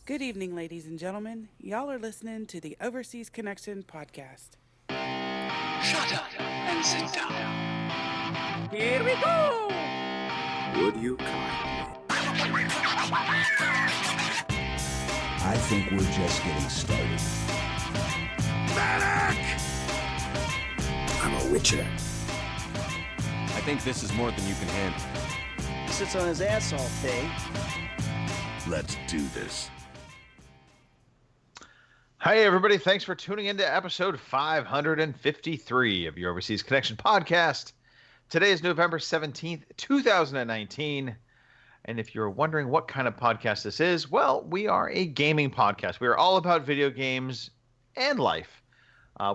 Good evening, ladies and gentlemen. Y'all are listening to the Overseas Connection podcast. Shut up and sit down. Here we go! Would you kindly? I think we're just getting started. Medic! I'm a witcher. I think this is more than you can handle. He sits on his ass all day. Let's do this. Hi, everybody. Thanks for tuning into episode 553 of your Overseas Connection podcast. Today is November 17th, 2019. And if you're wondering what kind of podcast this is, well, we are a gaming podcast. We are all about video games and life.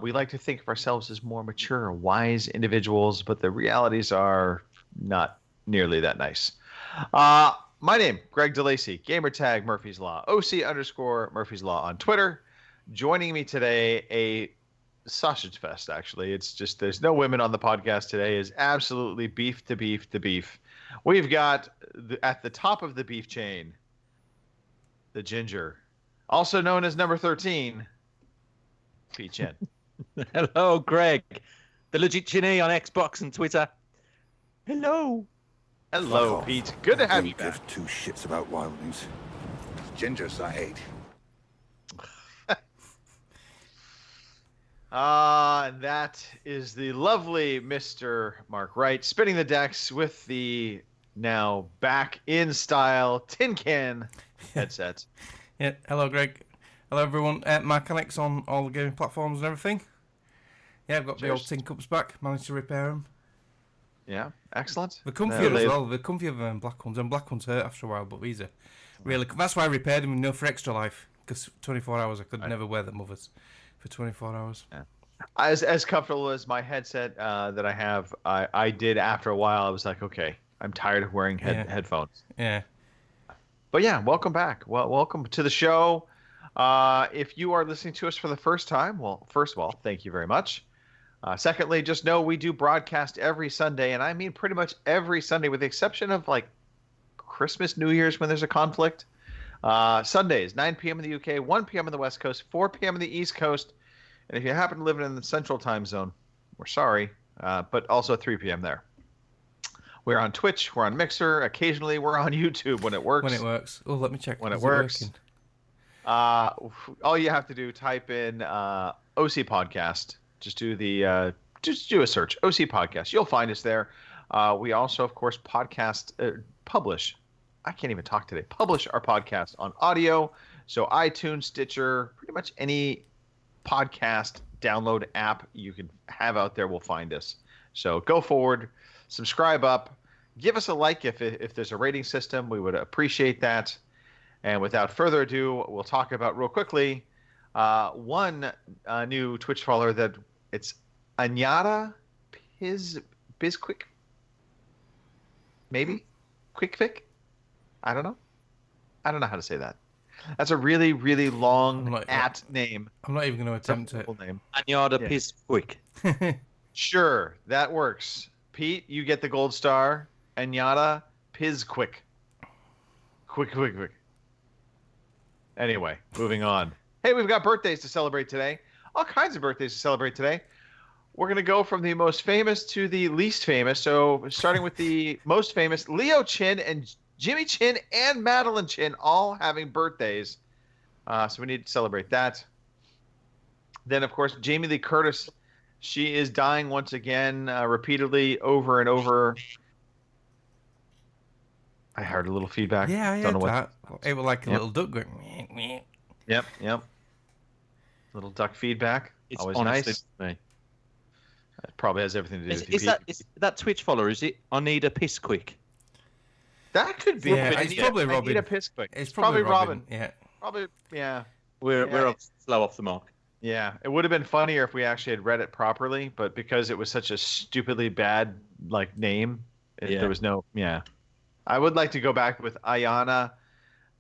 We like to think of ourselves as more mature, wise individuals, but the realities are not nearly that nice. My name, Greg DeLacy, gamertag Murphy's Law, OC_Murphy's Law on Twitter. Joining me today, a sausage fest, actually. It's just there's no women on the podcast today. Is absolutely beef to beef to beef. We've got, at the top of the beef chain, the ginger, also known as number 13, Pete Chen. Hello, Greg. The legit Chinny on Xbox and Twitter. Hello. Hello, Pete. Good to have you back. Give two shits about wildlings. Gingers I hate. And that is the lovely Mr. Mark Wright spinning the decks with the now back in style tin can headset. Yeah, hello Greg. Hello everyone. Mark Alex on all the gaming platforms and everything. Yeah, I've got the old tin cups back. Managed to repair them. Yeah, excellent. They're comfier as well. They're comfier than black ones. And black ones hurt after a while, but these are really... That's why I repaired them, for extra life. Because 24 hours, I could never wear them others for 24 hours. Yeah. As comfortable as my headset that I have, I did after a while. I was like, okay, I'm tired of wearing headphones. Yeah. But yeah, welcome back. Well, welcome to the show. If you are listening to us for the first time, well, first of all, thank you very much. Secondly, just know we do broadcast every Sunday, and I mean pretty much every Sunday with the exception of like Christmas, New Year's when there's a conflict. Sundays, 9 p.m. in the UK, 1 p.m. in the West Coast, 4 p.m. in the East Coast. And if you happen to live in the Central Time Zone, we're sorry, but also 3 p.m. there. We're on Twitch, we're on Mixer, occasionally we're on YouTube when it works. When it works. Oh, let me check. When it works. All you have to do, type in OC Podcast. Just do a search, OC Podcast. You'll find us there. We also, of course, publish. I can't even talk today. Publish our podcast on audio. So iTunes, Stitcher, pretty much any podcast download app you can have out there will find us. So go forward, subscribe up, give us a like if there's a rating system. We would appreciate that. And without further ado, we'll talk about real quickly one new Twitch follower that it's Anyada Bizquick. Maybe Quickfic. I don't know how to say that. That's a really, really long name. I'm not even going to attempt it. Name. Anyada Bizquick. Sure, that works. Pete, you get the gold star. Anyada Bizquick. Quick. Anyway, moving on. Hey, we've got birthdays to celebrate today. All kinds of birthdays to celebrate today. We're going to go from the most famous to the least famous. So starting with the most famous, Leo Chin and Jimmy Chin and Madeline Chin all having birthdays. So we need to celebrate that. Then, of course, Jamie Lee Curtis. She is dying once again, repeatedly, over and over. I heard a little feedback. Yeah, I heard that. It was like a little duck going. Yep. Little duck feedback. It's always honestly nice. It probably has everything to do with you, Pete. Is that Twitch follower? Is it Anyada Bizquick? That could be. Yeah, it's probably Robin. It's probably Robin. Yeah. Probably. Yeah. We're slow off the mark. Yeah, it would have been funnier if we actually had read it properly, but because it was such a stupidly bad name, there was no. Yeah. I would like to go back with Ayana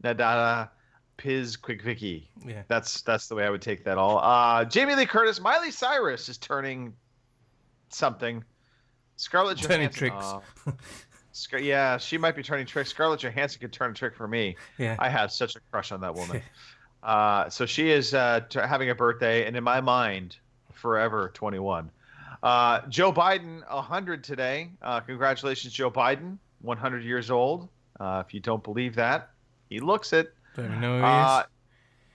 Nadada Bizquick. Yeah. That's the way I would take that all. Jamie Lee Curtis, Miley Cyrus is turning something. Scarlett Turning Johansson. tricks. Yeah, she might be turning tricks. Scarlett Johansson could turn a trick for me. Yeah. I have such a crush on that woman. So she is having a birthday, and in my mind, forever 21. Joe Biden, 100 today. Congratulations, Joe Biden, 100 years old. If you don't believe that, he looks it. Don't even know who he is.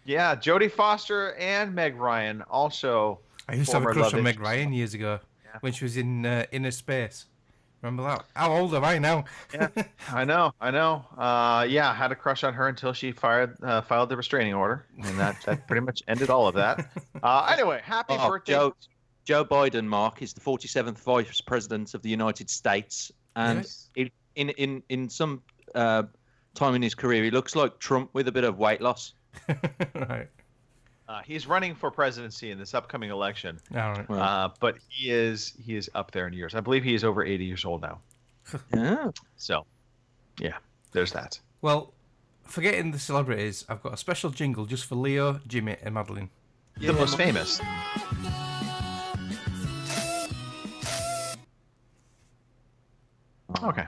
Yeah, Jodie Foster and Meg Ryan also. I used to have a former crush on love Meg interest. Ryan years ago when she was in Inner Space. Remember that? How old am I now? Yeah, I know. Yeah, I had a crush on her until she filed the restraining order, and that pretty much ended all of that. Anyway, happy birthday. Joe Biden, Mark, is the 47th Vice President of the United States, and in some time in his career, he looks like Trump with a bit of weight loss. Right. He's running for presidency in this upcoming election, All right. but he is up there in years. I believe he is over 80 years old now. Yeah. So, yeah, there's that. Well, forgetting the celebrities, I've got a special jingle just for Leo, Jimmy, and Madeline. The most famous. Okay,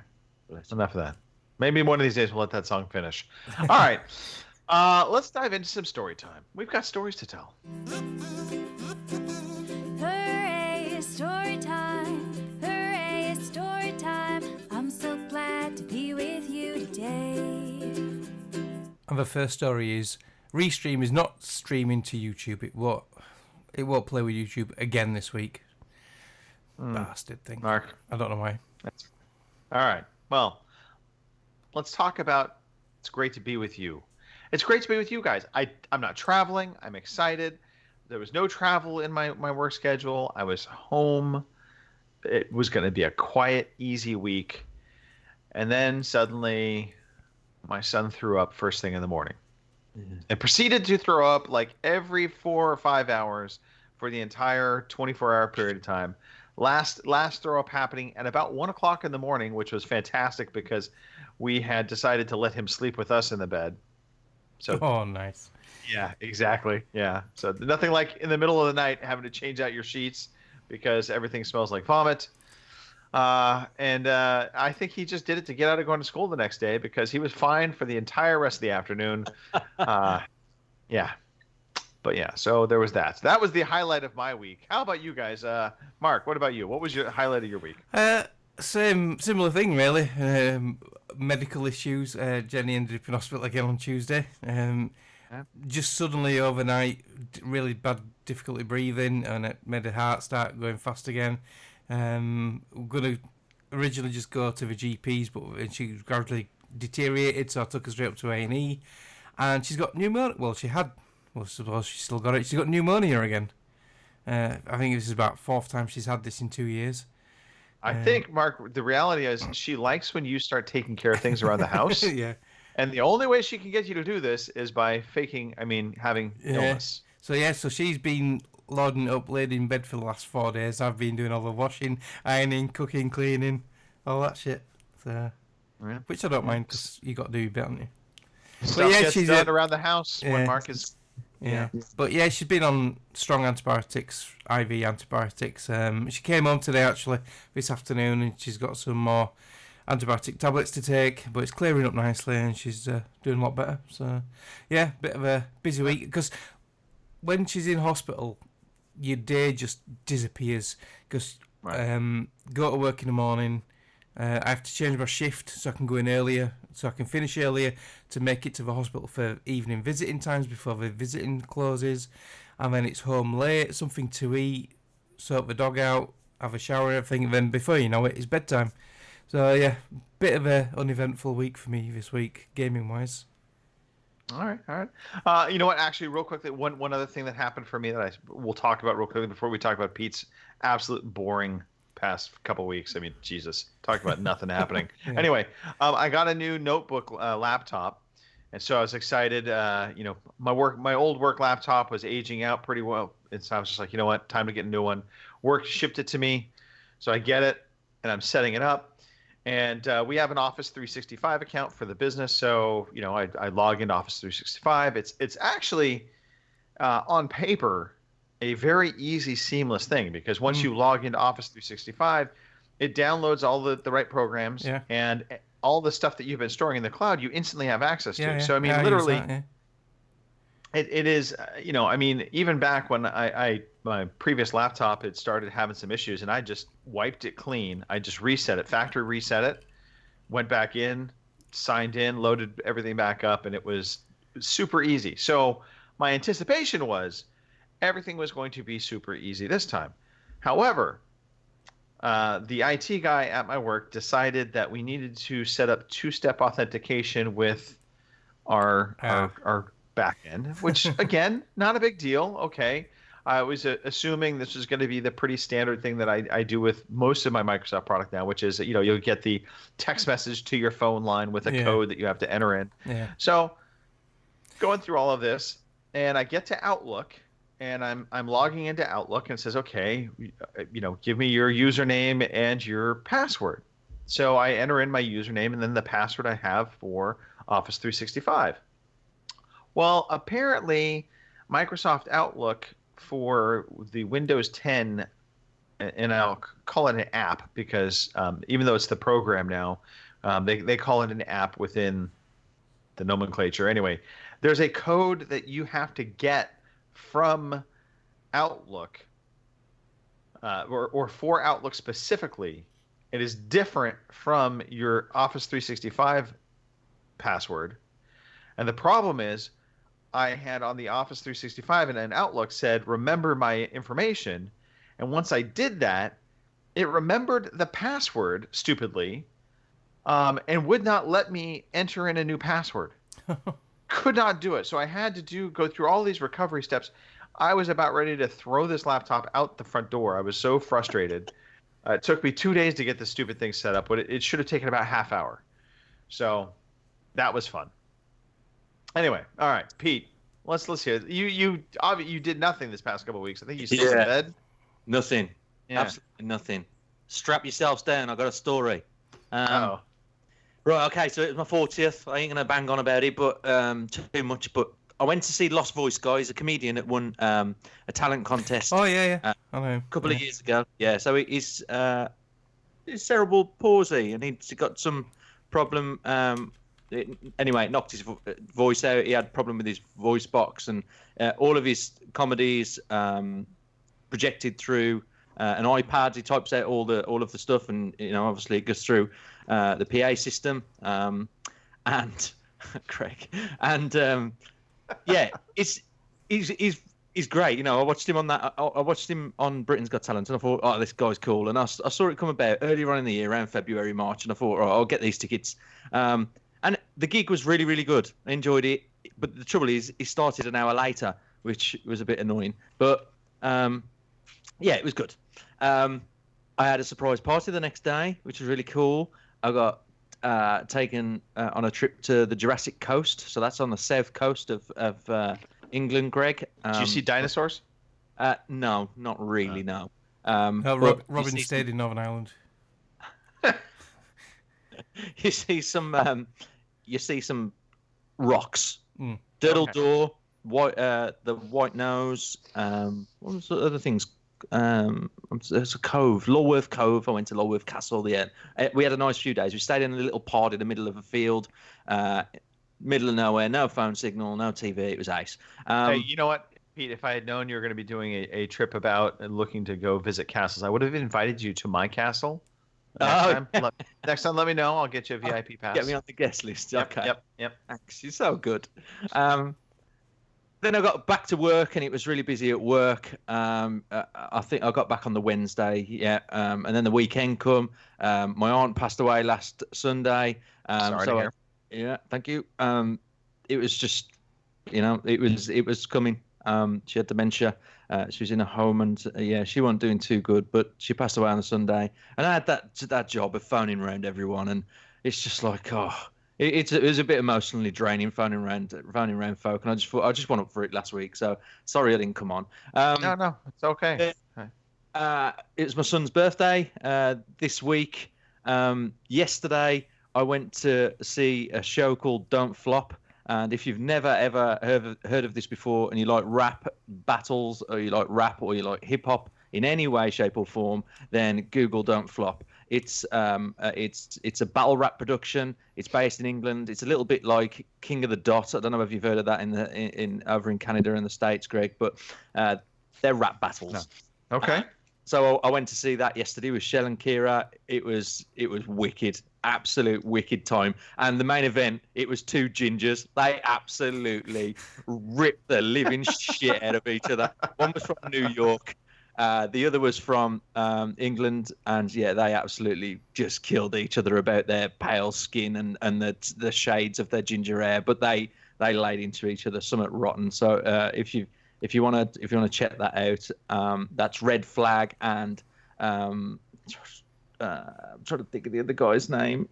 enough of that. Maybe one of these days we'll let that song finish. All right, let's dive into some story time. We've got stories to tell. Hooray, story time. Hooray, story time. I'm so glad to be with you today. And the first story is Restream is not streaming to YouTube. It won't play with YouTube again this week. Bastard thing. Mark. I don't know why. All right. Well, let's talk about it's great to be with you. It's great to be with you guys. I'm not traveling. I'm excited. There was no travel in my work schedule. I was home. It was going to be a quiet, easy week. And then suddenly my son threw up first thing in the morning. And proceeded to throw up like every 4 or 5 hours for the entire 24-hour period of time. Last throw up happening at about 1 o'clock in the morning, which was fantastic because we had decided to let him sleep with us in the bed. So, Oh, nice. yeah, exactly. Yeah. So nothing like in the middle of the night having to change out your sheets because everything smells like vomit. And I think he just did it to get out of going to school the next day because he was fine for the entire rest of the afternoon. Yeah. But yeah, so there was that. So that was the highlight of my week. How about you guys? Mark, what about you? What was your highlight of your week? Similar thing, really. Medical issues. Jenny ended up in hospital again on Tuesday. Just suddenly overnight, really bad difficulty breathing, and it made her heart start going fast again. We're going to originally just go to the GPs, but she gradually deteriorated, so I took her straight up to A&E. And she's got pneumonia. Well, she had. Well, I suppose she's still got it. She's got pneumonia again. I think this is about 4th time she's had this in 2 years. I think, Mark, the reality is she likes when you start taking care of things around the house. Yeah. And the only way she can get you to do this is by having illness. So she's been loading up, laid in bed for the last 4 days. I've been doing all the washing, ironing, cooking, cleaning, all that shit. So, which I don't mind because you got to do your bit, haven't you? Stuff gets done around the house when Mark is... Yeah. But yeah, she's been on strong antibiotics, IV antibiotics. She came home today, actually, this afternoon, and she's got some more antibiotic tablets to take, but it's clearing up nicely, and she's doing a lot better. So, yeah, bit of a busy week, because when she's in hospital, your day just disappears, because go to work in the morning, I have to change my shift so I can go in earlier, so I can finish earlier to make it to the hospital for evening visiting times before the visiting closes. And then it's home late, something to eat, sort the dog out, have a shower and everything. And then before you know it, it's bedtime. So, yeah, bit of a uneventful week for me this week, gaming-wise. All right. You know what? Actually, real quickly, one other thing that happened for me that we'll talk about real quickly before we talk about Pete's absolute boring past couple weeks. I mean, Jesus, talk about nothing happening. Yeah. Anyway, I got a new notebook laptop, and so I was excited. My old work laptop was aging out pretty well, and so I was just like, you know what, time to get a new one. Work shipped it to me, so I get it, and I'm setting it up. And we have an Office 365 account for the business, so I log into Office 365. It's actually on paper a very easy, seamless thing, because once you log into Office 365, It downloads all the right programs, and all the stuff that you've been storing in the cloud, you instantly have access to. So I mean, literally, it is. I mean, even back when my previous laptop had started having some issues, and I just wiped it clean. I just reset it, factory reset it, went back in, signed in, loaded everything back up, and it was super easy. So my anticipation was everything was going to be super easy this time. However, the IT guy at my work decided that we needed to set up two-step authentication with our back end, which again, not a big deal. Okay. I was assuming this was going to be the pretty standard thing that I do with most of my Microsoft product now, which is, you'll get the text message to your phone line with a code that you have to enter in. Yeah. So going through all of this, and I get to Outlook, and I'm logging into Outlook, and it says, okay, give me your username and your password. So I enter in my username and then the password I have for Office 365. Well, apparently Microsoft Outlook for the Windows 10, and I'll call it an app because even though it's the program now, they call it an app within the nomenclature. Anyway, there's a code that you have to get from Outlook, or for Outlook specifically. It is different from your Office 365 password. And the problem is, I had on the Office 365 and then Outlook said, remember my information. And once I did that, it remembered the password stupidly, and would not let me enter in a new password. Could not do it. So I had to go through all these recovery steps. I was about ready to throw this laptop out the front door. I was so frustrated. It took me 2 days to get this stupid thing set up, but it should have taken about half hour. So that was fun. Anyway, all right, Pete, let's hear it. You did nothing this past couple of weeks. I think you stayed in bed. Nothing. Yeah. Absolutely nothing. Strap yourselves down. I got a story. Right, okay, so it was my 40th. I ain't going to bang on about it, but too much. But I went to see Lost Voice Guy. He's a comedian that won a talent contest. Oh, yeah. I know. A couple of years ago. Yeah, so he's cerebral palsy, and he's got some problem. Anyway, it knocked his voice out. He had a problem with his voice box, and all of his comedies projected through an iPad. He types out all of the stuff, and obviously it goes through the PA system. And Craig, and yeah, he's great. I watched him on that. I watched him on Britain's Got Talent, and I thought, oh, this guy's cool. And I saw it come about earlier on in the year, around February, March, and I thought, oh, I'll get these tickets. And the gig was really, really good. I enjoyed it. But the trouble is, it started an hour later, which was a bit annoying. But, yeah, it was good. I had a surprise party the next day, which was really cool. I got taken on a trip to the Jurassic Coast. So that's on the south coast of England, Greg. Did you see dinosaurs? No, not really, no. Robin stayed in Northern Ireland. You see some rocks. Diddle Door, the White Nose. What was the other things? There's a cove, Lulworth Cove. I went to Lulworth Castle. Yeah, we had a nice few days. We stayed in a little pod in the middle of a field, middle of nowhere, no phone signal, no TV. It was ace. Hey, you know what, Pete? If I had known you were going to be doing a trip about and looking to go visit castles, I would have invited you to my castle. Next time, let me know. I'll get you a VIP pass. Get me on the guest list. Okay. Yep. Thanks. You're so good. Then I got back to work, and it was really busy at work. I think I got back on the Wednesday. Yeah. And then the weekend come. My aunt passed away last Sunday. Sorry to hear. Yeah. Thank you. It was just, it was coming. She had dementia. She was in a home, and she wasn't doing too good, but she passed away on a Sunday. And I had that job of phoning around everyone, and it's just like, it was a bit emotionally draining phoning around folk, and I just went up for it last week. So sorry I didn't come on. No, it's okay. It was my son's birthday this week. Yesterday I went to see a show called Don't Flop. And if you've never, ever heard of this before, and you like rap battles, or you like rap, or you like hip-hop in any way, shape, or form, then Google Don't Flop. It's a battle rap production. It's based in England. It's a little bit like King of the Dot. I don't know if you've heard of that in over in Canada and the States, Greg, but they're rap battles. No. Okay. So I went to see that yesterday with Shell and Kira. It was wicked, absolute wicked time. And the main event, it was two gingers. They absolutely ripped the living shit out of each other. One was from New York, the other was from England, and yeah, they absolutely just killed each other about their pale skin and the shades of their ginger hair. But they laid into each other somewhat rotten. So if you want to check that out, that's Red Flag and I'm trying to think of the other guy's name.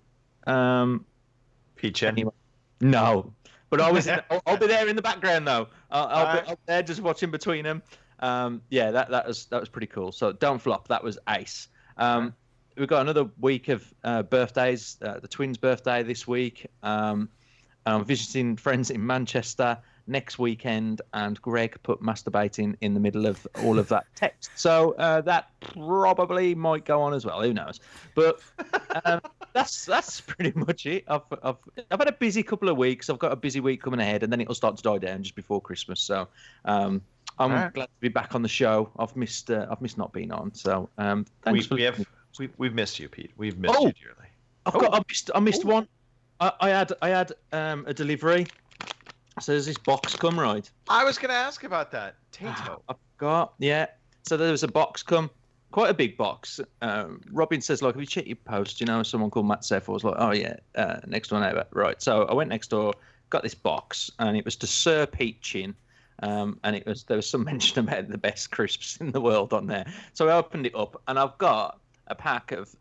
Peach. Anyway, no, but I'll be there in the background though. I'll be there just watching between them. Yeah, that was pretty cool. So don't flop. That was ace. We've got another week of birthdays. The twins' birthday this week. I'm visiting friends in Manchester next weekend, and Greg put masturbating in the middle of all of that text. So that probably might go on as well. Who knows? But that's pretty much it. I've had a busy couple of weeks. I've got a busy week coming ahead, and then it'll start to die down just before Christmas. So I'm glad to be back on the show. I've missed not being on. So thanks we've missed you, Pete. We've missed you dearly. I missed one. I had a delivery. So there's this box come, right? I was going to ask about that. Tato. I've got, yeah. So there was a box come, quite a big box. Robin says, like, if you check your post, someone called Matt Seffer was like, oh, yeah, next one over. Right. So I went next door, got this box, and it was to Sir Pete Chin. And there was some mention about the best crisps in the world on there. So I opened it up, and I've got a pack of,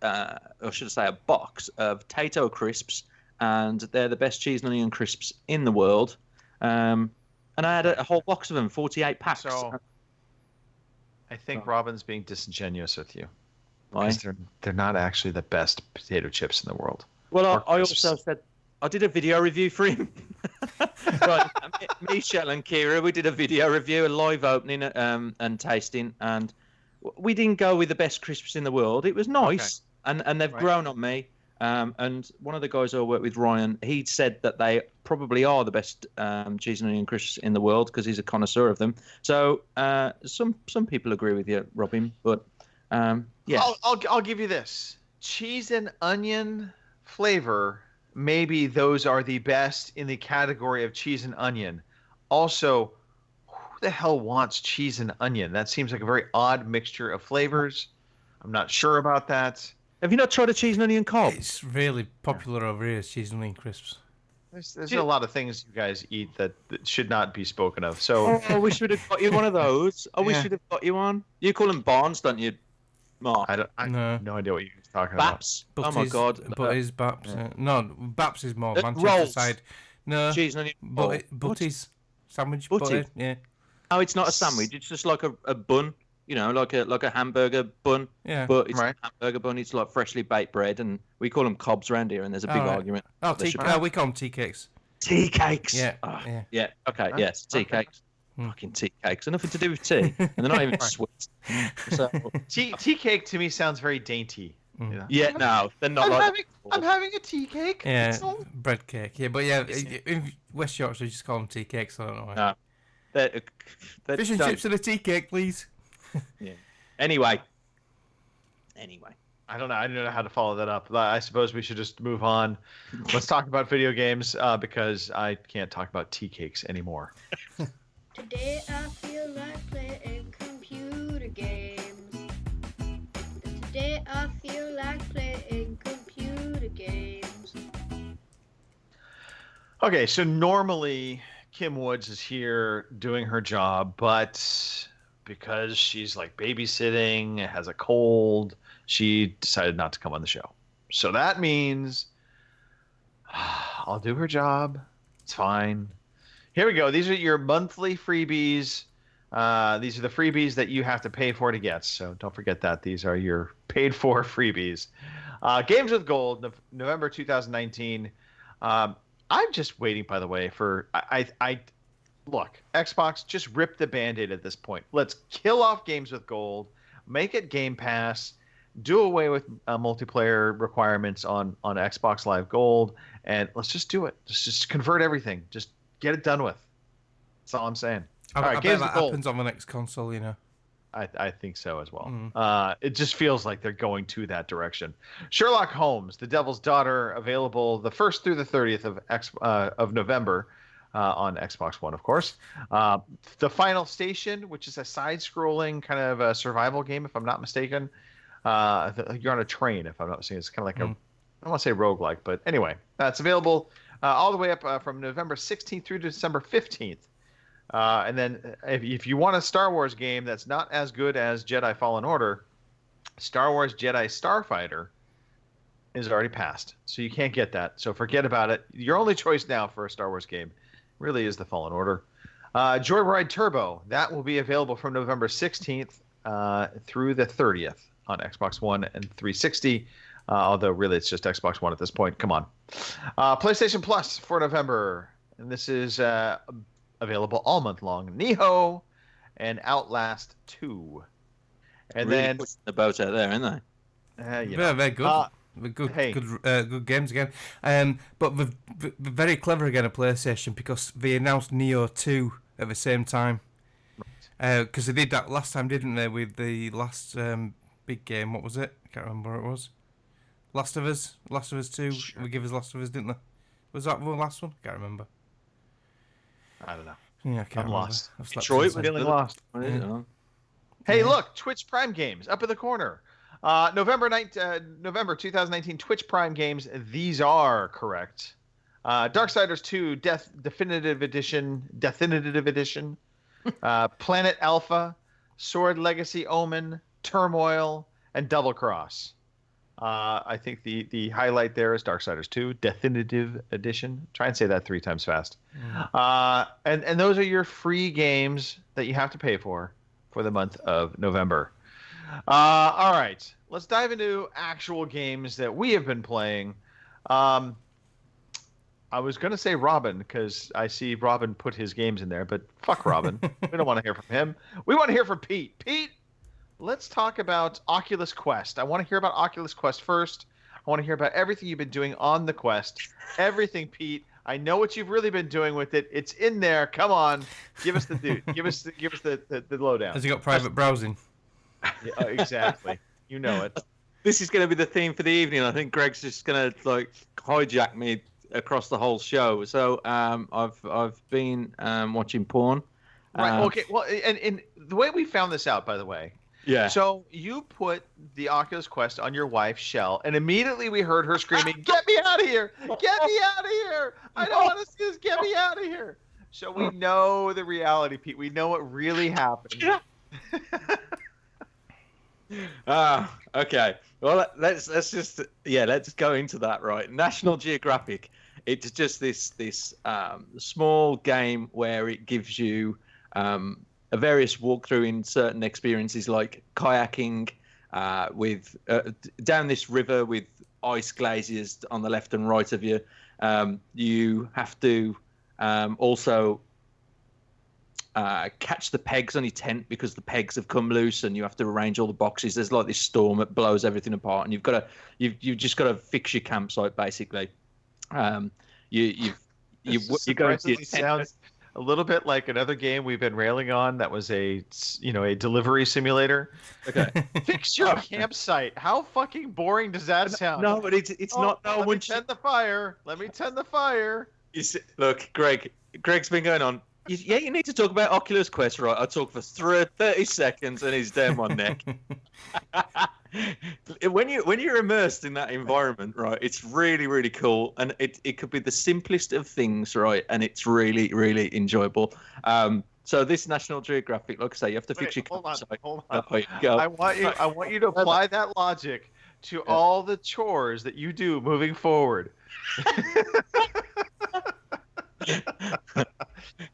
or should I say a box of Tato crisps, and they're the best cheese and onion crisps in the world. And I had a whole box of them, 48 packs. So I think Robin's being disingenuous with you. Why? Because they're not actually the best potato chips in the world. Well, I also said I did a video review for him. Right, me, Shell, and Kira, we did a video review, a live opening and tasting, and we didn't go with the best crisps in the world. It was nice, and they've grown on me. And one of the guys I work with, Ryan, he said that they probably are the best cheese and onion crisps in the world because he's a connoisseur of them. So some people agree with you, Robin, but yeah. I'll give you this. Cheese and onion flavor, maybe those are the best in the category of cheese and onion. Also, who the hell wants cheese and onion? That seems like a very odd mixture of flavors. I'm not sure about that. Have you not tried a cheese and onion cob? It's really popular over here, cheese and onion crisps. There's a lot of things you guys eat that should not be spoken of. So we should have got you one of those. We should have got you one. You call them Barnes, don't you, Mark? I have no idea what you're talking Baps. about. Oh my God. Butties, Baps. Yeah. No, Baps is more Manchester rolls. side. No, Cheese and onion. Butties. Sandwich Butty? butty. Yeah. Oh, it's not a sandwich. It's just like a bun. Like a hamburger bun. Yeah. But it's not a hamburger bun. It's like freshly baked bread, and we call them cobs around here. And there's a big argument. Oh, we call them tea cakes. Tea cakes. Yeah. Yeah. Okay. Yes. Tea cakes. Fucking tea cakes. They're nothing to do with tea, and they're not even sweet. So tea cake to me sounds very dainty. Yeah. No, they're not. I'm having a tea cake. Yeah. Bread cake. Yeah, but yeah, in West Yorkshire, just call them tea cakes. I don't know why. No. They're Fish and chips and a tea cake, please. Yeah. Anyway. I don't know how to follow that up. I suppose we should just move on. Let's talk about video games because I can't talk about tea cakes anymore. Today I feel like playing computer games. Today I feel like playing computer games. Okay, so normally Kim Woods is here doing her job, but because she's like babysitting, has a cold, she decided not to come on the show. So that means I'll do her job. It's fine. Here we go. These are your monthly freebies. These are the freebies that you have to pay for to get. So don't forget that. These are your paid for freebies. Games with Gold, November 2019. I'm just waiting, by the way, for I look, Xbox, just rip the Band-Aid at this point. Let's kill off Games with Gold, make it Game Pass, do away with multiplayer requirements on Xbox Live Gold, and let's just do it. Just convert everything. Just get it done with. That's all I'm saying. All right, I bet Games that with Gold. happens on the next console, you know. I think so as well. It just feels like they're going to that direction. Sherlock Holmes, The Devil's Daughter, available the 1st through the 30th of November on Xbox One, of course. The Final Station, which is a side-scrolling kind of a survival game, if I'm not mistaken. You're on a train, if I'm not mistaken. It's kind of like a, I don't want to say roguelike, but anyway, it's available all the way up from November 16th through December 15th. And then if you want a Star Wars game that's not as good as Jedi Fallen Order, Star Wars Jedi Starfighter is already passed. So you can't get that. So forget about it. Your only choice now for a Star Wars game really is the Fallen Order. Joyride Turbo, that will be available from November 16th through the 30th on Xbox One and 360. Although really it's just Xbox One at this point. Come on. PlayStation Plus for November. And this is available all month long. Nioh and Outlast 2. And really then pushing the boat out there, aren't they? Yeah, they're good. Good games again. But they're very clever again at PlayStation because they announced Nioh 2 at the same time. Because they did that last time, didn't they, with the last big game? What was it? I can't remember what it was. Last of Us 2. Sure. They give us Last of Us, didn't they? Was that the last one? Can't remember. I don't know. Yeah, I'm lost. Detroit, feeling lost. Yeah. Hey, look, Twitch Prime Games up in the corner. November 2019 Twitch Prime Games. These are correct. Darksiders 2 Definitive Edition, Planet Alpha, Sword Legacy Omen, Turmoil, and Double Cross. I think the highlight there is Darksiders 2 Definitive Edition. Try and say that 3 times fast. And those are your free games that you have to pay for the month of November. All right, let's dive into actual games that we have been playing. I was going to say Robin because I see Robin put his games in there, but fuck Robin. We don't want to hear from him. We want to hear from Pete. Pete, let's talk about Oculus Quest. I want to hear about Oculus Quest first. I want to hear about everything you've been doing on the Quest. Everything, Pete. I know what you've really been doing with it. It's in there. Come on, give us the give us the lowdown. Has he got private browsing? Yeah, exactly. You know it. This is going to be the theme for the evening. I think Greg's just going to like hijack me across the whole show. So I've been watching porn. Right. Okay. Well, and the way we found this out, by the way. Yeah. So you put the Oculus Quest on your wife's shell, and immediately we heard her screaming, "Get me out of here! Get me out of here! I don't want to see this! Get me out of here!" So we know the reality, Pete. We know what really happened. Okay. Well, let's go into that, right? National Geographic. It's just this small game where it gives you a various walkthrough in certain experiences like kayaking with down this river with ice glaciers on the left and right of you. You have to also catch the pegs on your tent because the pegs have come loose and you have to arrange all the boxes. There's like this storm that blows everything apart, and you've just got to fix your campsite basically. You go into your tent. Sounds a little bit like another game we've been railing on that was a delivery simulator. Okay. Fix your campsite. How fucking boring does that sound? No, but it's not. No, let me tend the fire. Let me tend the fire. Look, Greg's been going on. You need to talk about Oculus Quest, right? I talk for 30 seconds and he's down my neck. When you're immersed in that environment, right, it's really, really cool. And it could be the simplest of things, right? And it's really, really enjoyable. So this National Geographic, like I say, you have to fix your campsite. Hold on. Oh, go. I want you to apply that logic to all the chores that you do moving forward.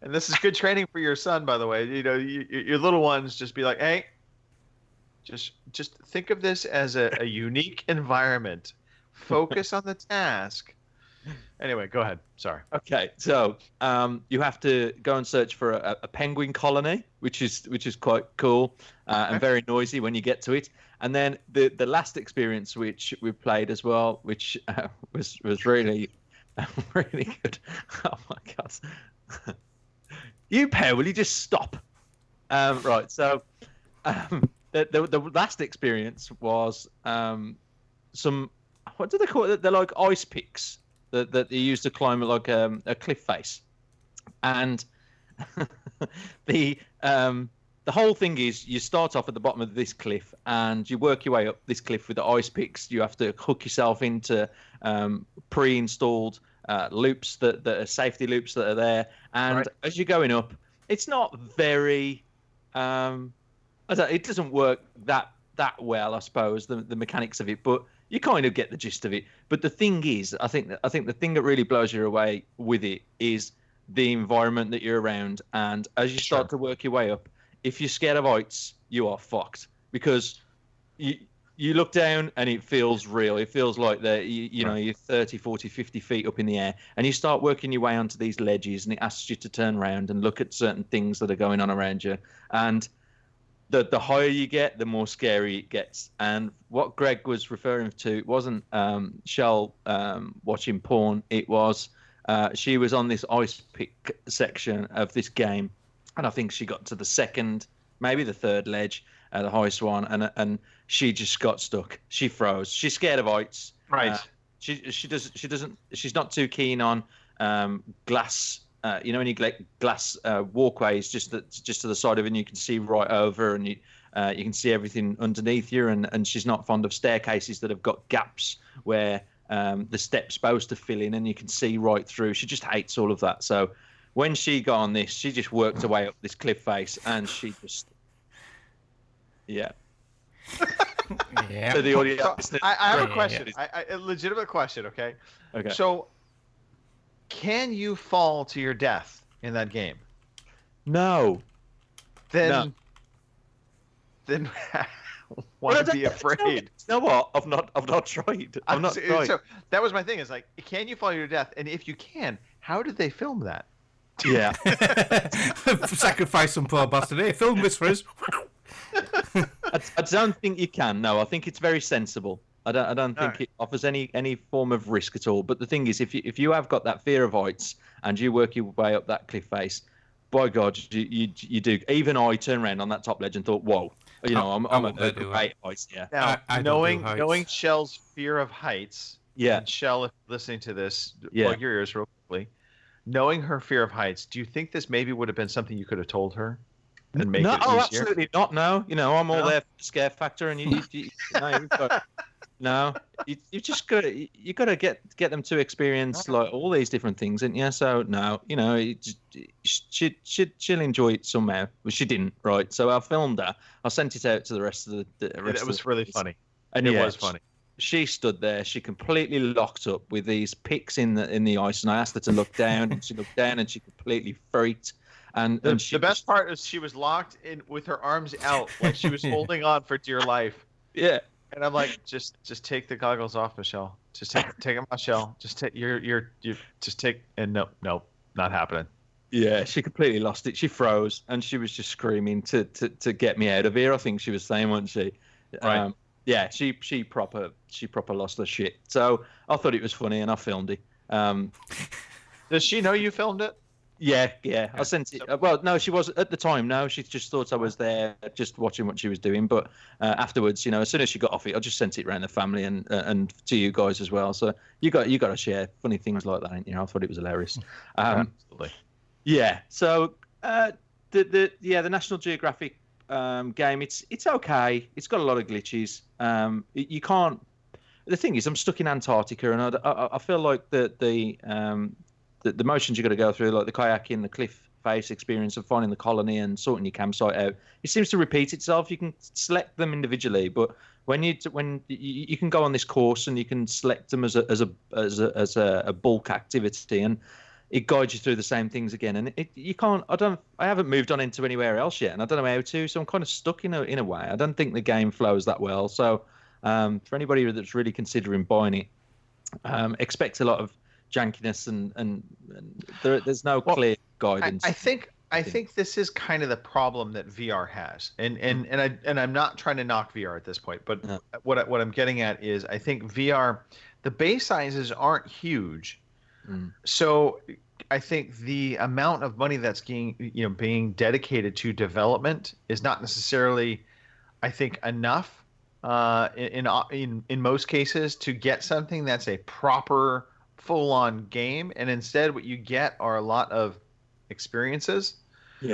And this is good training for your son, by the way. Your little ones just be like, hey, just think of this as a unique environment. Focus on the task. Anyway, go ahead. Sorry. Okay, so you have to go and search for a penguin colony, which is quite cool and very noisy when you get to it. And then the last experience which we played as well, which was really really good. Oh my god! You pair, will you just stop? Right. So the last experience was some, what do they call it? They're like ice picks that you use to climb like a cliff face, and the whole thing is you start off at the bottom of this cliff and you work your way up this cliff with the ice picks. You have to hook yourself into pre-installed loops that are safety loops that are there, and as you're going up, it's not very it doesn't work that well, I suppose, the mechanics of it, but you kind of get the gist of it. But the thing is, I think the thing that really blows you away with it is the environment that you're around. And as you start to work your way up, if you're scared of heights, you are fucked, because you look down and it feels real. It feels like that you know you're 30, 40, 50 feet up in the air, and you start working your way onto these ledges, and it asks you to turn around and look at certain things that are going on around you. And the higher you get, the more scary it gets. And what Greg was referring to, it wasn't Shell watching porn. It was she was on this ice pick section of this game, and I think she got to the second, maybe the third ledge, the highest one, and she just got stuck. She froze. She's scared of heights. Right. She's not too keen on glass. Any glass walkways just to the side of it, and you can see right over, and you can see everything underneath you. And she's not fond of staircases that have got gaps where the step's supposed to fill in, and you can see right through. She just hates all of that. So when she got on this, she just worked her way up this cliff face, and she just yeah. To the audience. So I have a question. A legitimate question. Okay. So, can you fall to your death in that game? No. Then why be afraid? You know what? I've not tried. I've not tried. So that was my thing. Is like, can you fall to your death? And if you can, how did they film that? Yeah. Sacrifice some poor bastard. Hey, film this for us. I don't think you can. No, I think it's very sensible. I don't think it offers any form of risk at all. But the thing is, if you have got that fear of heights and you work your way up that cliff face, by God, you do. Even I turned around on that top ledge and thought, whoa, I'm at great heights. Yeah. Now, knowing Shell's fear of heights. Yeah. And Shell, if listening to this, plug your ears real quickly. Knowing her fear of heights, do you think this maybe would have been something you could have told her? And make it easier? Absolutely not. No, I'm all there for the scare factor, and you've just got to get them to experience like all these different things, and so no, she'll enjoy it somehow. But she didn't, right? So I filmed her. I sent it out to the rest of the rest. It was really funny, and it was funny. She stood there. She completely locked up with these picks in the ice, and I asked her to look down, and she looked down, and she completely freaked. And the best part is she was locked in with her arms out, like she was holding on for dear life. Yeah. And I'm like, just take the goggles off, Michelle. Just take them off, Michelle. Just take you just take, and nope, not happening. Yeah, she completely lost it. She froze, and she was just screaming to get me out of here. I think she was saying, wasn't she? Right. Yeah, she proper lost her shit. So I thought it was funny, and I filmed it. Does she know you filmed it? Yeah. I sent it. Well, no, she was at the time. No, she just thought I was there, just watching what she was doing. But afterwards, as soon as she got off it, I just sent it around the family and to you guys as well. So you got to share funny things like that, ain't you? I thought it was hilarious. Absolutely. Yeah. So the National Geographic game, it's okay. It's got a lot of glitches. You can't. The thing is, I'm stuck in Antarctica, and I feel like the motions you've got to go through, like the kayaking, the cliff face experience of finding the colony and sorting your campsite out, it seems to repeat itself. You can select them individually, but when you can go on this course and you can select them as a bulk activity, and it guides you through the same things again. And you can't. I haven't moved on into anywhere else yet, and I don't know how to. So I'm kind of stuck in a way. I don't think the game flows that well. So for anybody that's really considering buying it, expect a lot of jankiness and there's no clear guidance. I think this is kind of the problem that VR has, and I'm not trying to knock VR at this point, but what I'm getting at is I think VR, the base sizes aren't huge, so I think the amount of money that's being dedicated to development is not necessarily, I think, enough in most cases to get something that's a proper full-on game, and instead what you get are a lot of experiences,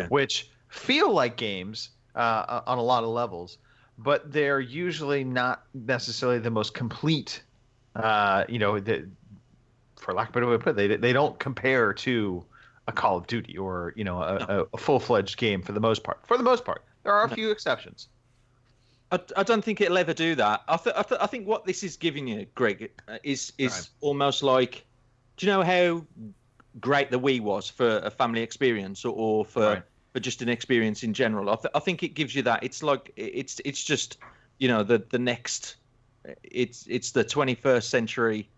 which feel like games on a lot of levels, but they're usually not necessarily the most complete. For lack of a better way to put it, they don't compare to a Call of Duty or a full-fledged game for the most part. For the most part, there are a few exceptions. I don't think it'll ever do that. I think what this is giving you, Greg, is almost like, do you know how great the Wii was for a family experience or for just an experience in general? I think it gives you that. It's like it's just the next. It's the 21st century.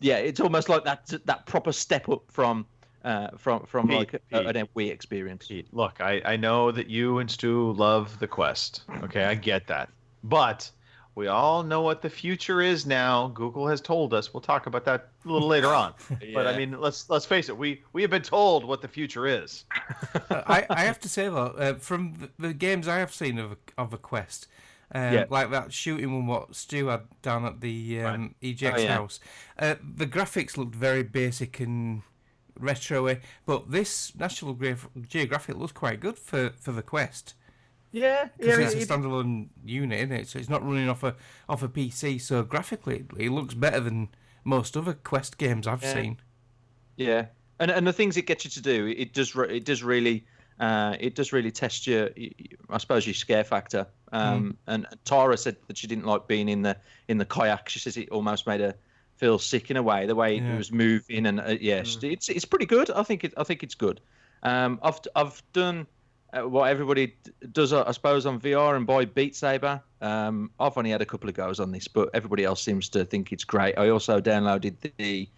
It's almost like that proper step up from like an Wii experience. Pete, look, I know that you and Stu love the Quest. Okay, I get that. But we all know what the future is now. Google has told us. We'll talk about that a little later on. But I mean, let's face it. We have been told what the future is. I have to say though, from the games I have seen of a Quest, like that shooting one what Stu had down at the EGX house, the graphics looked very basic and retro-y, but this National Geographic looks quite good for the Quest. Because it's a standalone unit, isn't it? So it's not running off a PC. So graphically, it looks better than most other Quest games I've seen. Yeah, and the things it gets you to do, it does really test your, I suppose, your scare factor. And Tara said that she didn't like being in the kayak. She says it almost made her feel sick in a way, the way it was moving, and it's pretty good. I think it's good. I've done what everybody does, I suppose, on VR and buy Beat Saber. I've only had a couple of goes on this, but everybody else seems to think it's great. I also downloaded the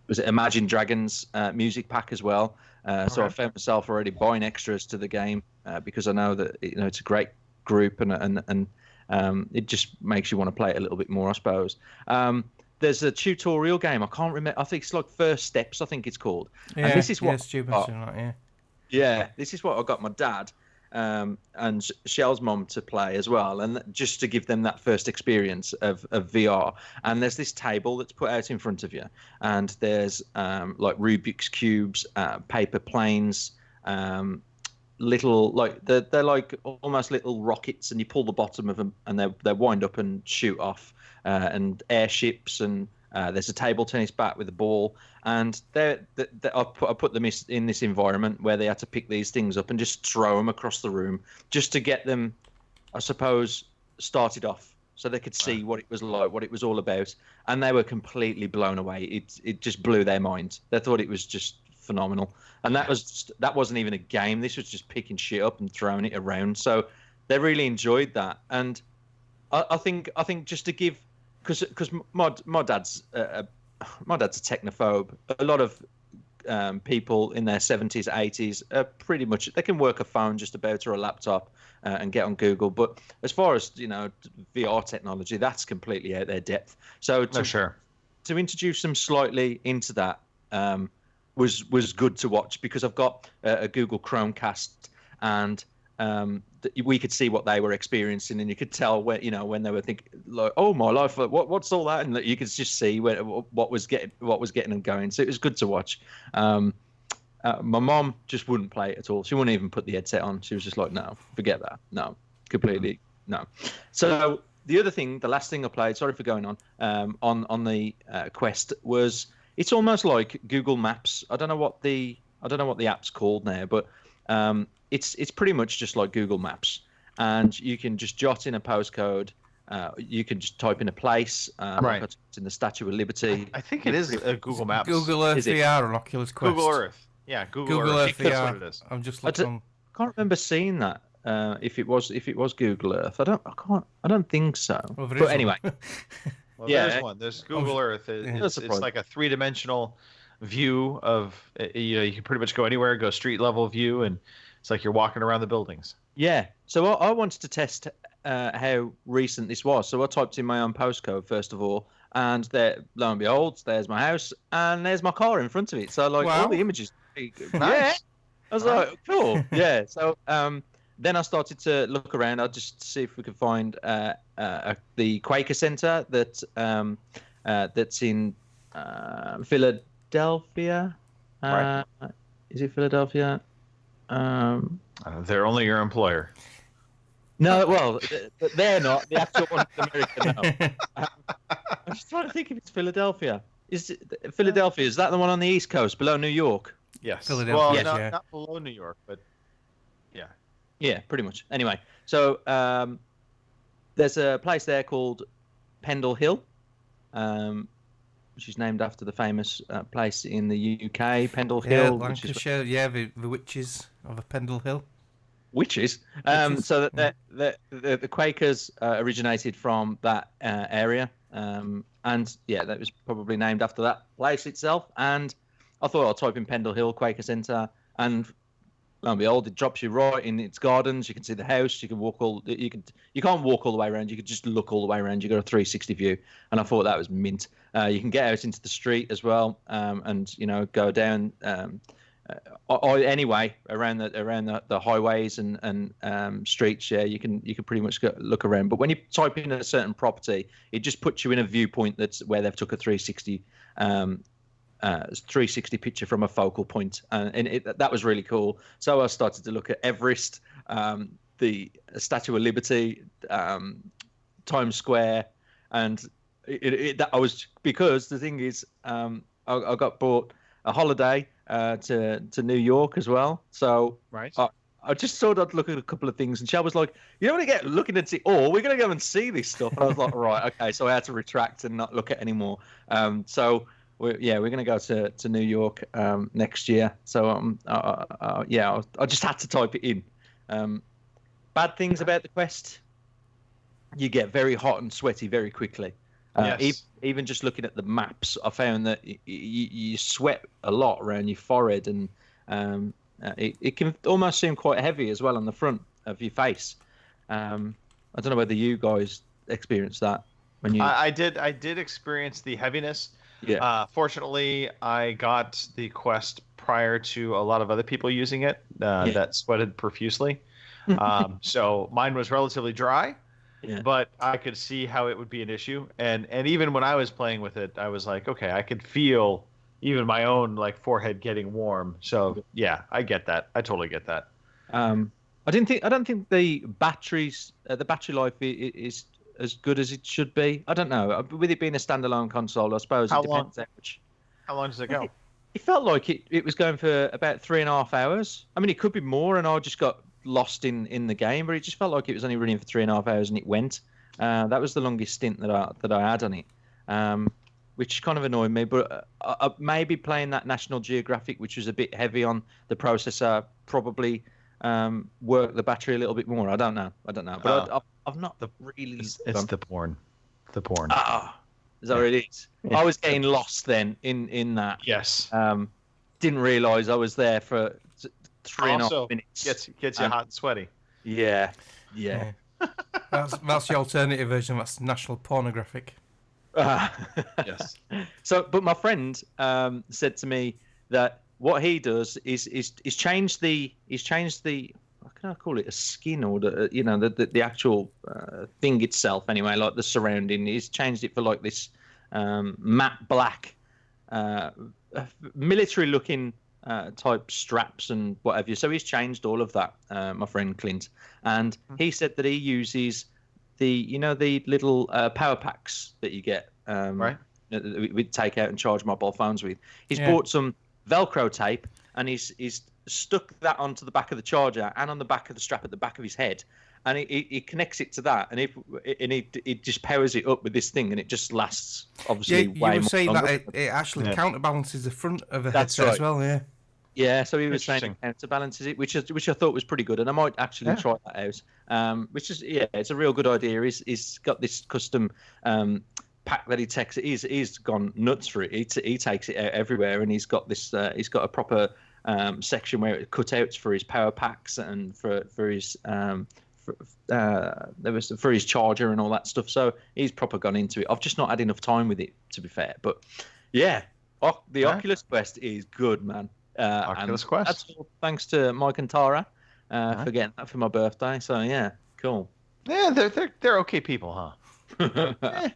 was it Imagine Dragons music pack as well. So I found myself already buying extras to the game because I know that it's a great group and it just makes you want to play it a little bit more, I suppose. There's a tutorial game. I can't remember. I think it's like First Steps, I think it's called. Yeah, and this is what this is what I got my dad and Shell's mom to play as well, and just to give them that first experience of VR. And there's this table that's put out in front of you, and there's like Rubik's cubes, paper planes, little they're like almost little rockets, and you pull the bottom of them, and they wind up and shoot off, and airships, and there's a table tennis bat with a ball, and I put them in this environment where they had to pick these things up and just throw them across the room, just to get them, I suppose, started off, so they could see what it was like, what it was all about, and they were completely blown away. It just blew their minds. They thought it was just phenomenal, and that wasn't even a game. This was just picking shit up and throwing it around. So they really enjoyed that, and I think just to give. Because my dad's a technophobe. A lot of people in their 70s, 80s are pretty much, they can work a phone just about or a laptop and get on Google. But as far as VR technology, that's completely out their depth. So to introduce them slightly into that was good to watch, because I've got a Google Chromecast, and we could see what they were experiencing, and you could tell when they were thinking, like, "Oh my life, what's all that?" And you could just see what was getting them going. So it was good to watch. My mom just wouldn't play it at all. She wouldn't even put the headset on. She was just like, "No, forget that. No, completely no." So the last thing I played, sorry for going on the Quest, was, it's almost like Google Maps. I don't know what the app's called now, but it's pretty much just like Google Maps, and you can just jot in a postcode. You can just type in a place. It's in the Statue of Liberty. I think it is a Google Maps. Google Earth VR and Oculus Quest. Google Earth. Yeah, Google Earth VR. That's what it is. I'm just looking. I can't remember seeing that. If it was Google Earth, I don't think so. Well, but anyway, Well, Yeah. there's one. There's Google Earth. That's It's a like a 3-dimensional view of, you can pretty much go anywhere, go street level view, and it's like you're walking around the buildings. Yeah. So I wanted to test how recent this was. So I typed in my own postcode first of all, and there, lo and behold, there's my house, and there's my car in front of it. So like all the images. Yeah. I was like, cool. Yeah. So then I started to look around. I'll just see if we could find the Quaker Center that's in Philadelphia. Right. Is it Philadelphia? They're only your employer. No, well, they're not. The actual one in America, no. I'm just trying to think if it's Philadelphia. Philadelphia, is that the one on the East Coast, below New York? Yes. Philadelphia, Well, yeah. not below New York, but yeah. Yeah, pretty much. Anyway, so there's a place there called Pendle Hill, which is named after the famous place in the UK, Pendle Yeah, Hill. Lancashire, the witches of a Pendle Hill. Witches. So that the Quakers originated from that area, and yeah, that was probably named after that place itself. And I thought I'll type in Pendle Hill Quaker Centre, and lo and behold, it drops you right in its gardens. You can see the house. You can walk you can't walk all the way around. You could just look all the way around. You got a 360 view, and I thought that was mint. You can get out into the street as well, and go down. Anyway, around the highways and streets, yeah, you can pretty much look around. But when you type in a certain property, it just puts you in a viewpoint that's where they've took a 360 picture from a focal point, and that was really cool. So I started to look at Everest, the Statue of Liberty, Times Square, and because the thing is, I got bought a holiday to New York as well. So right. I just thought I'd look at a couple of things, and Chad was like, "You don't want to get looking at it all. We're going to go and see this stuff." And I was like, "Right, okay." So I had to retract and not look at any more. So we're going to go to New York next year. So I just had to type it in. Bad things about the Quest: you get very hot and sweaty very quickly. Yes. Even just looking at the maps, I found that you sweat a lot around your forehead, and it can almost seem quite heavy as well on the front of your face. I don't know whether you guys experienced that when you. I did experience the heaviness. Yeah. Fortunately, I got the Quest prior to a lot of other people using it that sweated profusely. So mine was relatively dry. Yeah. But I could see how it would be an issue, and even when I was playing with it, I was like, okay, I could feel even my own forehead getting warm. So yeah, I get that. I totally get that. I don't think the battery life is as good as it should be. I don't know. With it being a standalone console, I suppose it depends how long does it go? It felt like it was going for about 3.5 hours. I mean, it could be more, and I just got lost in the game, but it just felt like it was only running for 3.5 hours, and it went. That was the longest stint that I had on it, which kind of annoyed me. But maybe playing that National Geographic, which was a bit heavy on the processor, probably worked the battery a little bit more. I don't know. But I've not really. It's the porn. The porn. Is that what it is? Yeah. I was getting lost then in that. Yes. Didn't realise I was there for 3.5 minutes. Gets you hot and sweaty. Yeah. That's the alternative version. That's National Pornographic. Yes. So, but my friend said to me that what he does is change the what can I call it, a skin, or the actual thing itself anyway, like the surrounding. He's changed it for like this matte black, military looking type straps and whatever. So he's changed all of that, my friend Clint, and he said that he uses the little power packs that you get, right, that we take out and charge mobile phones with. He's bought some Velcro tape, and he's stuck that onto the back of the charger and on the back of the strap at the back of his head, and he connects it to that, and it just powers it up with this thing, and it just lasts obviously way more. You were saying longer. that it actually counterbalances the front of a That's headset right. as well, Yeah, so he was saying it counterbalances it, which I thought was pretty good, and I might actually try that out. Which is it's a real good idea. He's got this custom pack that he takes. He's gone nuts for it. He takes it out everywhere, and he's got this. He's got a proper section where it cutouts for his power packs and for his for his charger and all that stuff. So he's proper gone into it. I've just not had enough time with it, to be fair. But yeah, the Oculus Quest is good, man. Oculus Quest. That's all thanks to Mike and Tara for getting that for my birthday. So yeah, cool. Yeah, they're okay people, huh?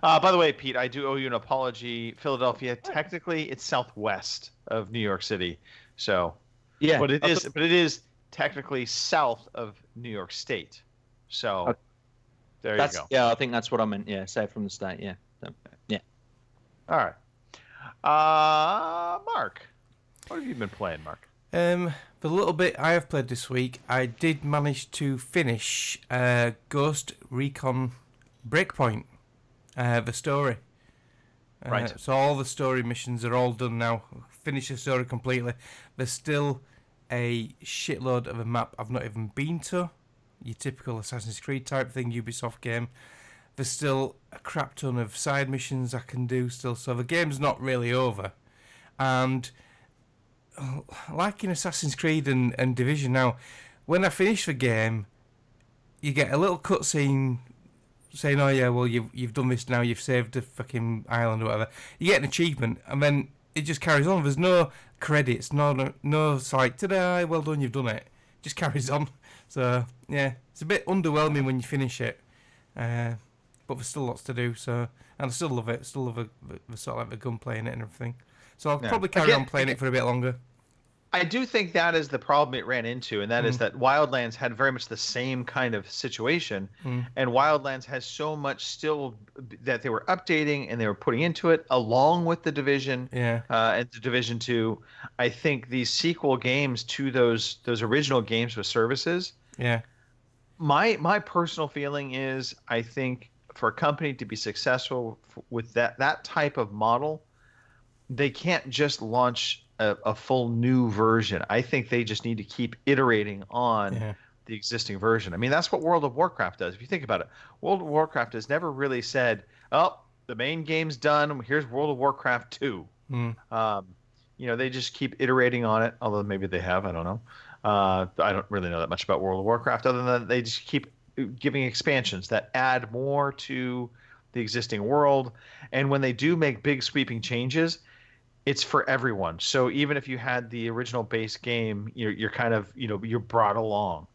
By the way, Pete, I do owe you an apology. Philadelphia, technically, it's southwest of New York City, so yeah, but it is technically south of New York State. So there you go. Yeah, I think that's what I meant. Yeah, south from the state. Yeah, so, yeah. All right, Mark, what have you been playing, Mark? The little bit I have played this week, I did manage to finish Ghost Recon Breakpoint. The story. Right. So all the story missions are all done now. Finished the story completely. There's still a shitload of a map I've not even been to. Your typical Assassin's Creed type thing, Ubisoft game. There's still a crap ton of side missions I can do still. So the game's not really over. And like in Assassin's Creed and Division now, when I finish the game, you get a little cutscene saying, "Oh yeah, well you've done this now. You've saved the fucking island or whatever." You get an achievement, and then it just carries on. There's no credits, no. It's like, "Ta-da! Well done, you've done it." It just carries on. So yeah, it's a bit underwhelming when you finish it, but there's still lots to do. So and I still love it. Still love the sort of like the gunplay in it and everything. So I'll probably carry on playing it for a bit longer. I do think that is the problem it ran into, and that is that Wildlands had very much the same kind of situation, and Wildlands has so much still that they were updating and they were putting into it, along with the Division and the Division 2. I think these sequel games to those original games with services. Yeah. My personal feeling is, I think for a company to be successful with that type of model, they can't just launch a full new version. I think they just need to keep iterating on the existing version. I mean, that's what World of Warcraft does. If you think about it, World of Warcraft has never really said, "Oh, the main game's done. Here's World of Warcraft 2." They just keep iterating on it. Although maybe they have. I don't know. I don't really know that much about World of Warcraft, other than they just keep giving expansions that add more to the existing world. And when they do make big sweeping changes, it's for everyone. So even if you had the original base game, you're kind of, you're brought along.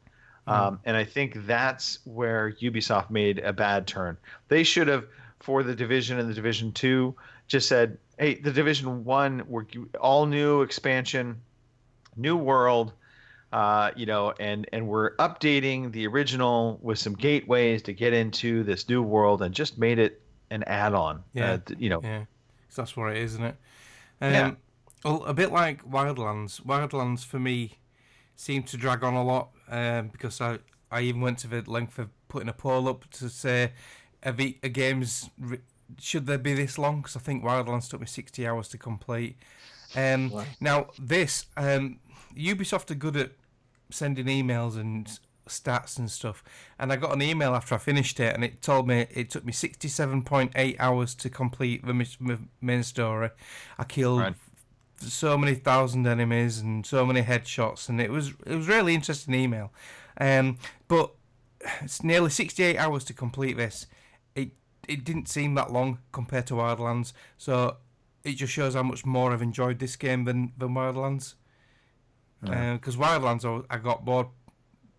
And I think that's where Ubisoft made a bad turn. They should have, for the Division and the Division 2, just said, "Hey, the Division 1, we're all new expansion, new world, and we're updating the original with some gateways to get into this new world," and just made it an add-on. Yeah. So that's what it is, isn't it? Well, a bit like Wildlands. Wildlands for me seemed to drag on a lot because I even went to the length of putting a poll up to say, a game's should they be this long? Because I think Wildlands took me 60 hours to complete. Now this Ubisoft are good at sending emails and stats and stuff, and I got an email after I finished it, and it told me it took me 67.8 hours to complete the main story. I killed so many thousand enemies and so many headshots, and it was really interesting email. But it's nearly 68 hours to complete this. It didn't seem that long compared to Wildlands, so it just shows how much more I've enjoyed this game than Wildlands. Because Wildlands, I got bored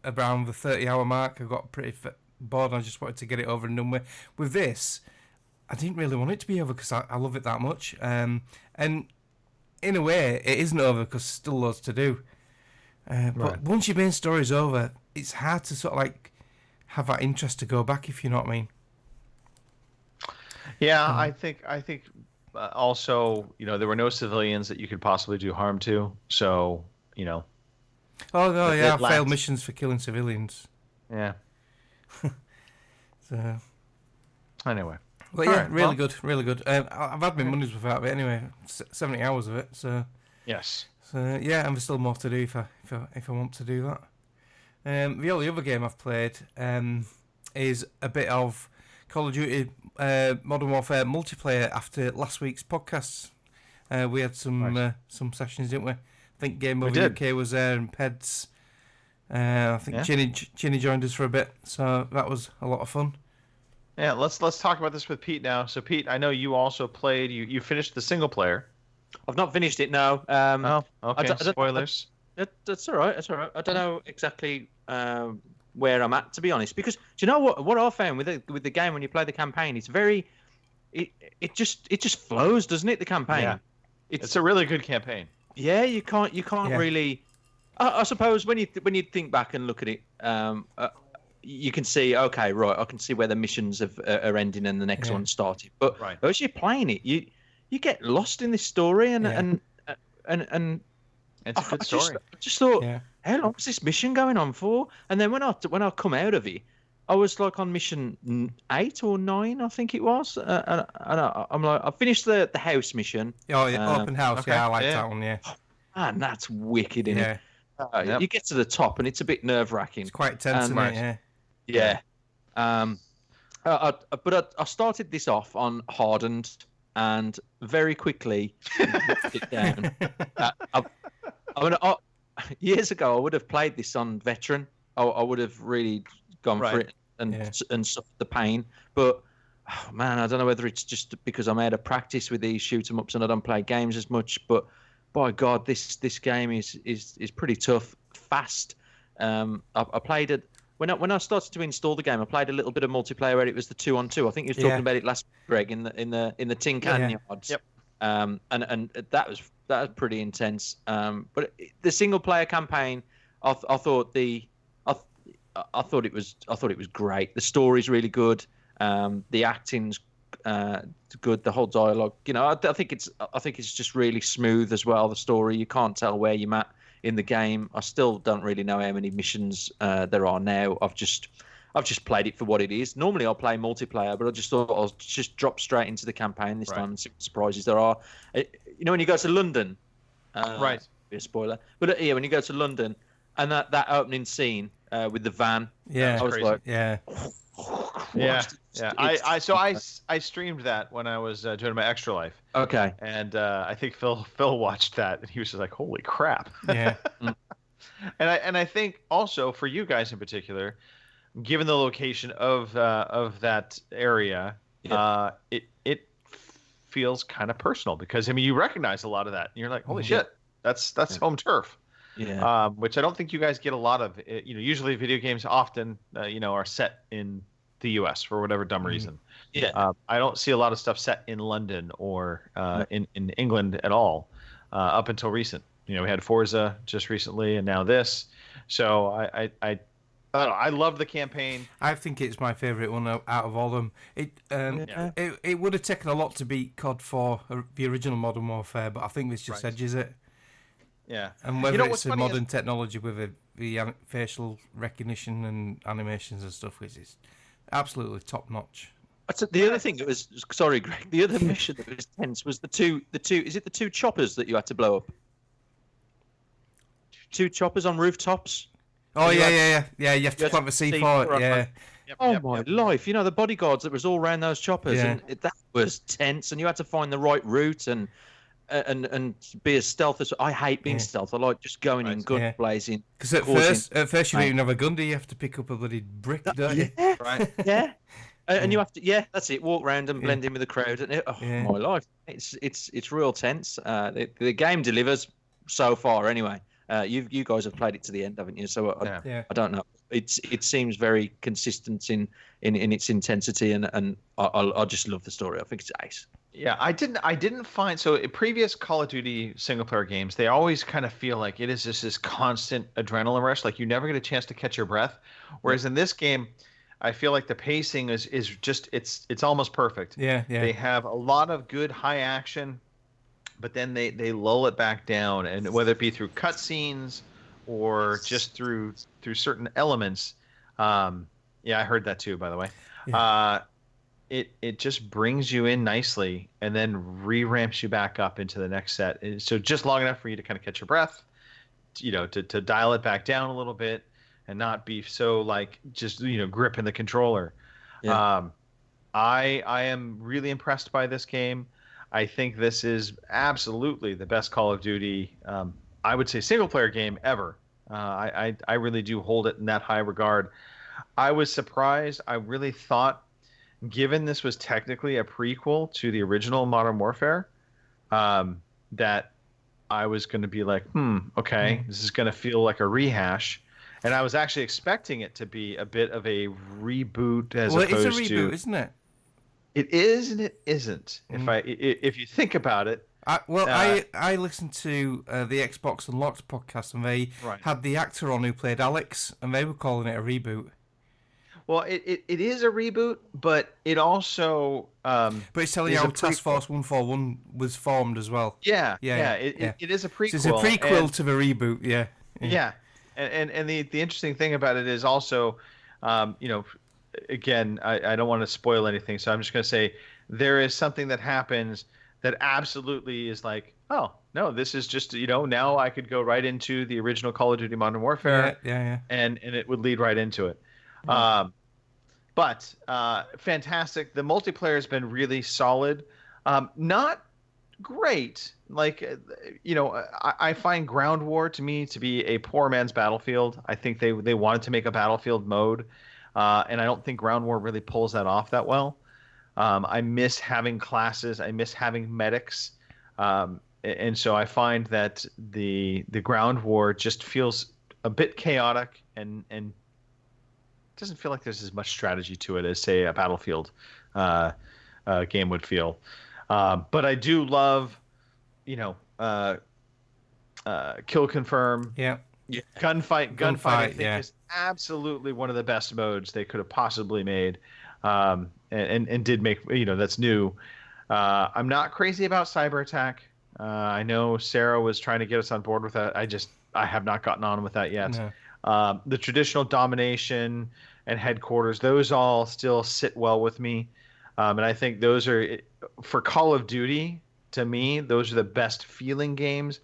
around the 30-hour mark. I got pretty bored, and I just wanted to get it over and done with. With this, I didn't really want it to be over because I love it that much. And in a way, it isn't over because there's still loads to do. But once your main story's over, it's hard to sort of like have that interest to go back, if you know what I mean. Yeah, I think also, there were no civilians that you could possibly do harm to, so, Oh, no, I failed missions for killing civilians. Yeah. So. Anyway. But yeah, really good. I've had my money's worth out of it anyway. 70 hours of it, so. Yes. So yeah, and there's still more to do if I want to do that. The only other game I've played is a bit of Call of Duty Modern Warfare multiplayer after last week's podcasts. We had some sessions, didn't we? I think Game Over UK was there, and Peds. I think Chinny joined us for a bit, so that was a lot of fun. Yeah, let's talk about this with Pete now. So Pete, I know you also played. You finished the single player. I've not finished it, no. Okay. Spoilers. That's all right. That's all right. I don't know exactly where I'm at, to be honest. Because do you know what I found with the game when you play the campaign? It's very, it just flows, doesn't it? The campaign. Yeah. It's a really good campaign. Yeah, you can't really. I suppose when you think back and look at it, you can see, okay, right, I can see where the missions are ending and the next one started. But as you're playing it, you get lost in this story and it's a good story. I just thought, how long was this mission going on for? And then when I come out of it, I was like on mission 8 or 9, I think it was. And I'm like, I finished the house mission. Oh, yeah, open house. Okay. Yeah, I like that one. Yeah. And that's wicked, isn't it? You get to the top and it's a bit nerve-wracking. It's quite tense, isn't it? Yeah. But I started this off on hardened and very quickly knocked it down. Years ago, I would have played this on veteran. I would have really gone for it and suffered the pain. But man, I don't know whether it's just because I'm out of practice with these shoot 'em ups and I don't play games as much. But by God, this game is pretty tough, fast. I played it when I started to install the game. I played a little bit of multiplayer where it was the 2-on-2. I think you were talking about it last week, Greg, in the tin can yards. Yep. And that was pretty intense. But the single player campaign, I thought it was great. The story's really good. The acting's good. The whole dialogue, I think it's just really smooth as well. The story, you can't tell where you're at in the game. I still don't really know how many missions there are now. I've just played it for what it is. Normally I'll play multiplayer, but I just thought I'll just drop straight into the campaign this time and see what surprises there are. When you go to London, be a spoiler, but when you go to London and that opening scene with the van, I was like, I streamed that when I was doing my Extra Life. Okay. And I think Phil watched that and he was just like, "Holy crap!" Yeah. and I think also for you guys in particular, given the location of that area, it feels kind of personal because you recognize a lot of that and you're like, "Holy shit, that's home turf." Yeah. Which I don't think you guys get a lot of. Usually video games often are set in the U.S. for whatever dumb reason. Yeah. I don't see a lot of stuff set in London or in England at all up until recent. We had Forza just recently and now this. So I don't know. I love the campaign. I think it's my favourite one out of all of them. It would have taken a lot to beat COD 4, the original Modern Warfare, but I think this just edges it. Yeah. And whether it's a modern technology with the facial recognition and animations and stuff, which is absolutely top notch. The other thing that was, sorry, Greg, the other mission that was tense was the two, is it the 2 choppers that you had to blow up? 2 choppers on rooftops? Oh, yeah, you have to plant the C4, yeah. My life, the bodyguards that was all around those choppers, and that was tense, and you had to find the right route and be as stealth as I hate being stealth. I like just going in gun blazing. Because at first you don't even have a gun, do you? have to pick up a bloody brick, don't you? Right. Yeah. And you have to, that's it. Walk around and blend in with the crowd. And my life, it's real tense. The game delivers so far, anyway. You guys have played it to the end, haven't you? So I don't know. It seems very consistent in its intensity, and I just love the story. I think it's ace. Yeah, I didn't find so in previous Call of Duty single player games, they always kind of feel like it is just this constant adrenaline rush, like you never get a chance to catch your breath. Whereas in this game, I feel like the pacing is just it's almost perfect. Yeah. They have a lot of good high action, but then they lull it back down, and whether it be through cutscenes or just through certain elements. I heard that too, by the way. Yeah. It just brings you in nicely and then re-ramps you back up into the next set. So just long enough for you to kind of catch your breath, to dial it back down a little bit and not be so like just gripping the controller. Yeah. I am really impressed by this game. I think this is absolutely the best Call of Duty, I would say, single player game ever. I really do hold it in that high regard. I was surprised. I really thought, given this was technically a prequel to the original Modern Warfare, that I was going to be like, okay, this is going to feel like a rehash. And I was actually expecting it to be a bit of a reboot as opposed to... Well, it's a reboot, isn't it? It is and it isn't. If you think about it. I listened to the Xbox Unlocked podcast, and they had the actor on who played Alex, and they were calling it a reboot. Well, it is a reboot, but it also... but it's telling you how Task Force 141 was formed as well. Yeah. It is a prequel. So it's a prequel to the reboot, yeah. Yeah. And the interesting thing about it is also, again, I don't want to spoil anything, so I'm just going to say there is something that happens that absolutely is like, oh, no, this is just, now I could go right into the original Call of Duty Modern Warfare. Yeah. And it would lead right into it. But fantastic. The multiplayer has been really solid. Not great. Like, I find Ground War to me to be a poor man's Battlefield. I think they wanted to make a Battlefield mode, and I don't think Ground War really pulls that off that well. I miss having classes. I miss having medics, and so I find that the Ground War just feels a bit chaotic and doesn't feel like there's as much strategy to it as, say, a Battlefield game would feel. But I do love, kill confirm. Yeah. Gunfight. I think is absolutely one of the best modes they could have possibly made, and did make. That's new. I'm not crazy about cyber attack. I know Sarah was trying to get us on board with that. I have not gotten on with that yet. No. The traditional domination and headquarters, those all still sit well with me. And I think those are, for Call of Duty, to me, those are the best feeling games,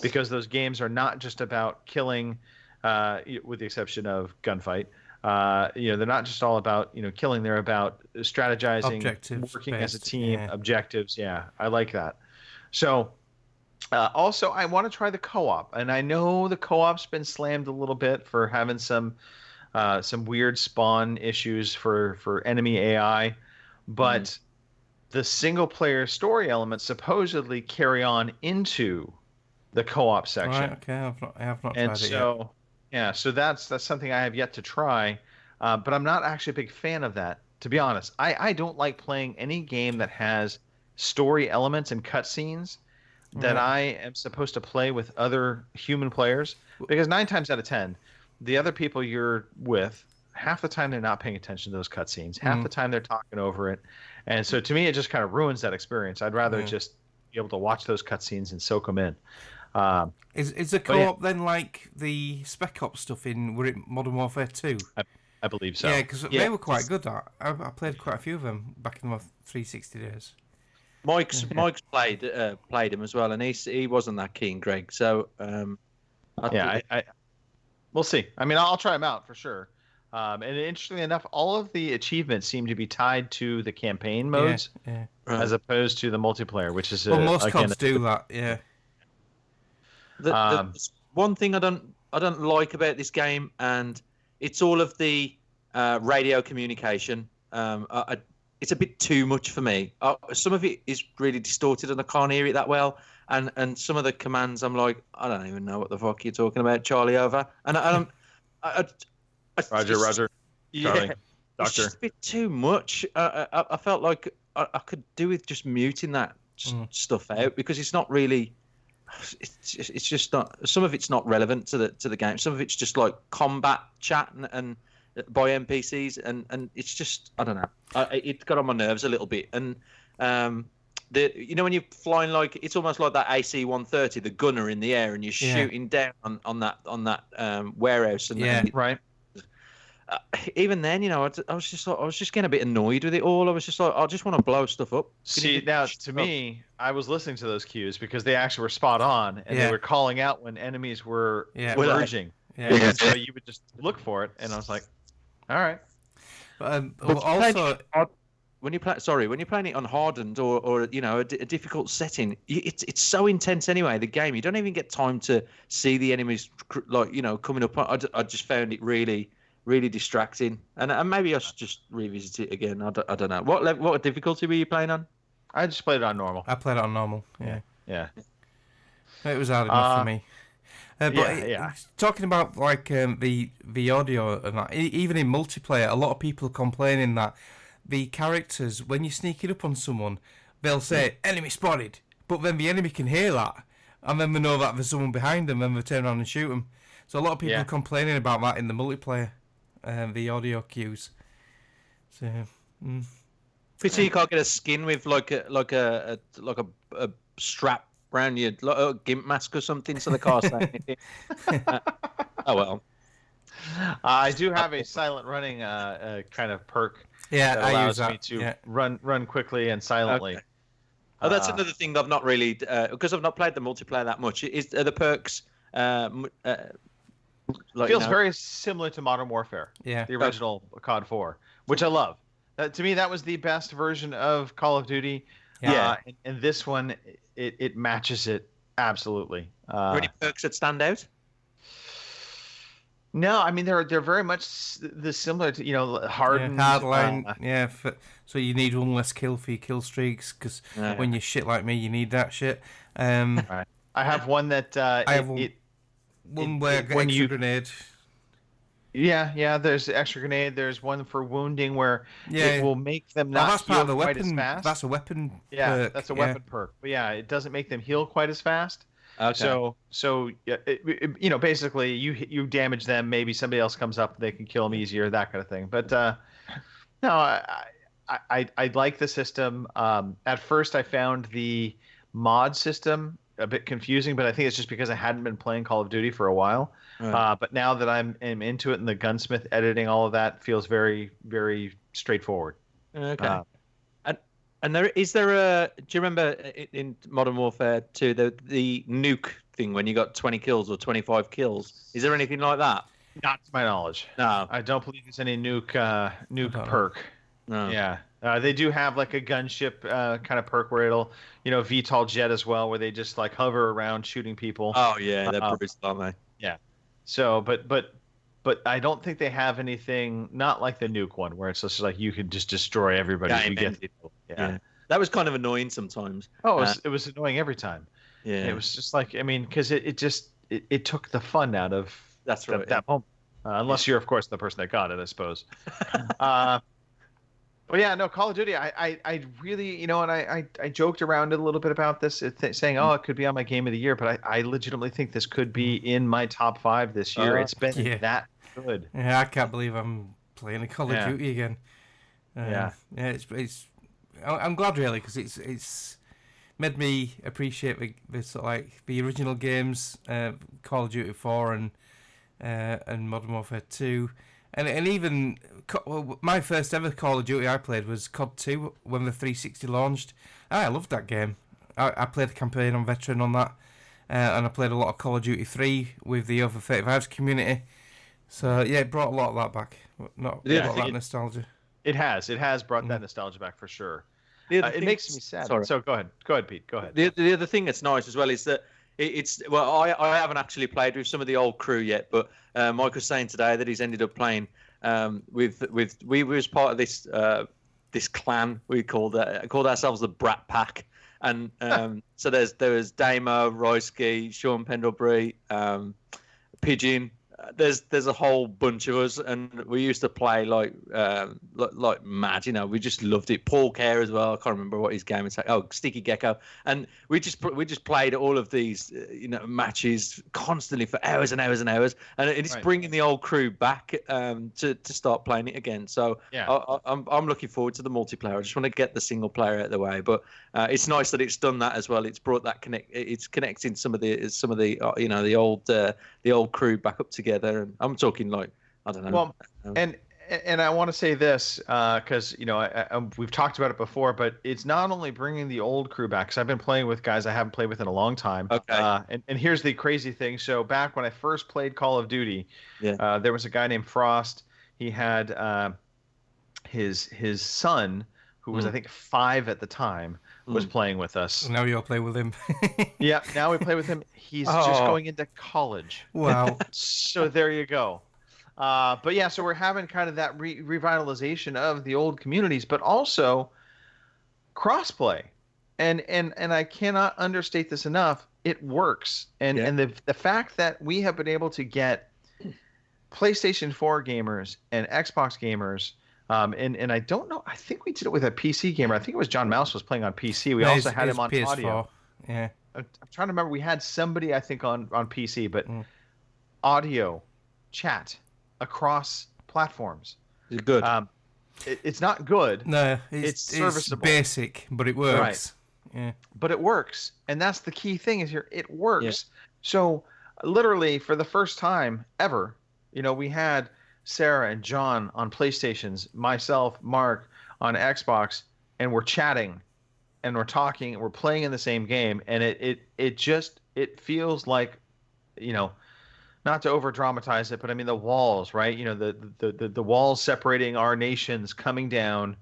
because those games are not just about killing, with the exception of gunfight. They're not just all about killing. They're about strategizing, objectives, working as a team, objectives. Yeah, I like that. So, also, I want to try the co-op, and I know the co-op's been slammed a little bit for having some weird spawn issues for enemy AI. But the single-player story elements supposedly carry on into the co-op section. Right, okay, I have not tried it yet. Yeah, so that's something I have yet to try. But I'm not actually a big fan of that, to be honest. I don't like playing any game that has story elements and cutscenes that I am supposed to play with other human players, because 9 times out of 10, the other people you're with, half the time they're not paying attention to those cutscenes. Half the time they're talking over it. And so to me, it just kind of ruins that experience. I'd rather just be able to watch those cutscenes and soak them in. Is the co-op then like the Spec Ops stuff in Modern Warfare 2? I believe so. Yeah, because they were quite good. I played quite a few of them back in my 360 days. Mike's played him as well, and he wasn't that keen, Greg. So we'll see. I mean, I'll try them out for sure. And interestingly enough, all of the achievements seem to be tied to the campaign modes, as opposed to the multiplayer, which is most CODs do that. Yeah. The one thing I don't like about this game, and it's all of the radio communication. It's a bit too much for me. Some of it is really distorted, and I can't hear it that well. And some of the commands, I'm like, I don't even know what the fuck you're talking about, Charlie. Over. And Roger. Yeah, Charlie, Doctor. It's just a bit too much. I felt like I could do with just muting that stuff out, because it's not really. It's just not. Some of it's not relevant to the game. Some of it's just like combat chat and by NPCs, and it's just, I don't know. It got on my nerves a little bit. And when you're flying, like, it's almost like that AC-130, the gunner in the air, and you're shooting down on that warehouse. And right. Even then, I was just getting a bit annoyed with it all. I was just like, I just want to blow stuff up. See, now to me, I was listening to those cues because they actually were spot on, and they were calling out when enemies were emerging. And so you would just look for it, and I was like, all right. when you're playing it on hardened or you know a difficult setting, it's so intense anyway. The game, you don't even get time to see the enemies like coming up. I just found it really distracting, and maybe I should just revisit it again. I don't know what difficulty were you playing on? I just played it on normal. I played it on normal. Yeah. Yeah. It was hard enough for me. Yeah. Talking about like the audio and that, even in multiplayer, a lot of people are complaining that the characters, when you're sneaking up on someone, they'll say "enemy spotted," but then the enemy can hear that, and then they know that there's someone behind them, and they turn around and shoot them. So a lot of people are complaining about that in the multiplayer, the audio cues. So. So you can't get a skin with like a strap around your like a gimp mask or something, so the car's saying oh well. I do have a silent running kind of perk. Yeah, that allows me to run quickly and silently. Okay. Oh, that's another thing that I've not really because I've not played the multiplayer that much. Are the perks feels very similar to Modern Warfare. Yeah, the original COD 4, which I love. To me, that was the best version of Call of Duty. Yeah, and this one, it matches it absolutely. Are any perks that stand out? No, I mean they're very much similar to hardened. Hardline, so you need one less kill for your kill streaks because when you're shit like me, you need that shit. Right. I have one that I have one where I get extra grenade. Yeah. There's extra grenade. There's one for wounding where it will make them not that's part of the heal quite weapon. as fast. That's a weapon. Yeah, perk. That's a weapon perk. But it doesn't make them heal quite as fast. Okay. So basically you damage them. Maybe somebody else comes up, they can kill them easier, that kind of thing. But no, I like the system. At first, I found the mod system a bit confusing, but I think it's just because I hadn't been playing Call of Duty for a while. Right. But now that I'm into it, and the gunsmith editing, all of that feels very, very straightforward. Okay. And do you remember in Modern Warfare 2 the nuke thing when you got 20 kills or 25 kills? Is there anything like that? Not to my knowledge. No. I don't believe there's any nuke perk. No. Yeah. They do have like a gunship kind of perk where it'll, VTOL jet as well, where they just like hover around shooting people. Oh yeah, they're brutal, aren't they? Yeah. So, but I don't think they have anything, not like the nuke one, where it's just like you could just destroy everybody. Yeah. That was kind of annoying sometimes. Oh, it was annoying every time. Yeah. It was just like, because it took the fun out of that moment. Unless you're, of course, the person that got it, I suppose. But yeah, no, Call of Duty, I really, and I joked around a little bit about this, saying, it could be on my game of the year, but I legitimately think this could be in my top 5 this year. It's been that good. Yeah, I can't believe I'm playing a Call of Duty again. It's. I'm glad really because it's made me appreciate the original games, Call of Duty 4 and Modern Warfare 2. And even my first ever Call of Duty I played was COD 2 when the 360 launched. I loved that game. I played the campaign on Veteran on that, and I played a lot of Call of Duty 3 with the Over 35s community. So it brought a lot of that back. Not a lot of that nostalgia. It has brought that nostalgia back for sure. It makes me sad. Sorry. So go ahead, Pete. Go ahead. The other thing that's nice as well is that I haven't actually played with some of the old crew yet, but Mike was saying today that he's ended up playing we was part of this clan we called ourselves the Brat Pack, and so there was Damo, Royski, Sean Pendlebury, Pigeon. There's a whole bunch of us, and we used to play like mad. We just loved it. Paul Kerr as well. I can't remember what his game is. Oh, Sticky Gecko, and we just played all of these matches constantly for hours and hours and hours, and it's bringing the old crew back to start playing it again. So I'm looking forward to the multiplayer. I just want to get the single player out of the way, but it's nice that it's done that as well. It's brought that it's connecting some of the the old crew back up together. And I'm talking like, I don't know. Well, and I want to say this because we've talked about it before, but it's not only bringing the old crew back. Because I've been playing with guys I haven't played with in a long time. Okay. And here's the crazy thing. So back when I first played Call of Duty, there was a guy named Frost. He had his son who was I think 5 at the time, was playing with us. Now you're playing with him. Yeah, now we play with him. He's just going into college. Wow. So there you go. But yeah, so we're having kind of that revitalization of the old communities, but also crossplay. And I cannot understate this enough. It works. And the fact that we have been able to get PlayStation 4 gamers and Xbox gamers, and I don't know, I think we did it with a PC gamer. I think it was John Mouse was playing on PC. We also had him on PS4. audio. Yeah. I'm trying to remember. We had somebody, I think, on PC, but audio chat across platforms. It's good. It's not good. No, it's serviceable. It's basic, but it works. Right. Yeah. But it works, and that's the key thing is here. It works. Yeah. So literally for the first time ever, we had Sarah and John on PlayStations, myself, Mark on Xbox, and we're chatting, and we're talking, and we're playing in the same game, and it feels like, not to over dramatize it, but I mean the walls, right? The walls separating our nations coming down.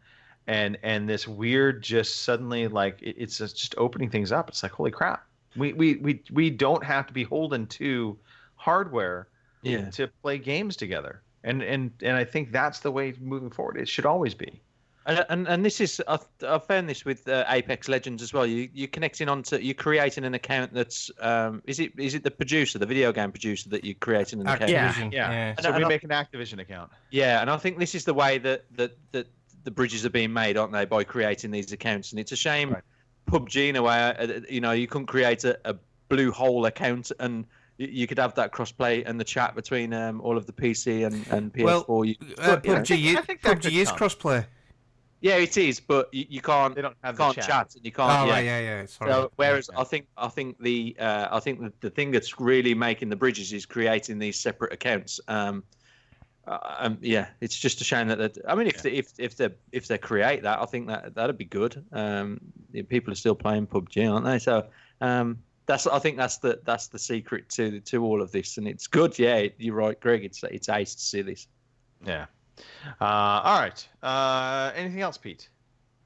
And this weird, just suddenly, like it's just opening things up. It's like, holy crap, we don't have to be beholden to hardware to play games together. And I think that's the way moving forward. It should always be. And this is I've found this with Apex Legends as well. You're connecting onto, you're creating an account that's is it the producer, the video game producer, that you're creating an account? Yeah. So we make an Activision account. Yeah, and I think this is the way that the bridges are being made, aren't they, by creating these accounts? And it's a shame PUBG in a way, you couldn't create a blue hole account and you could have that crossplay and the chat between all of the PC and PS4. Well, PUBG PUBG is crossplay. Yeah, it is, but you can't. They don't have can't the chat, and you can't. Oh, yeah. Sorry. So, whereas I think the thing that's really making the bridges is creating these separate accounts. It's just a shame that I mean, if they create that, I think that'd be good. People are still playing PUBG, aren't they? So I think that's the secret to all of this, and it's good. Yeah, you're right, Greg. It's ace to see this. Yeah. All right. Anything else, Pete?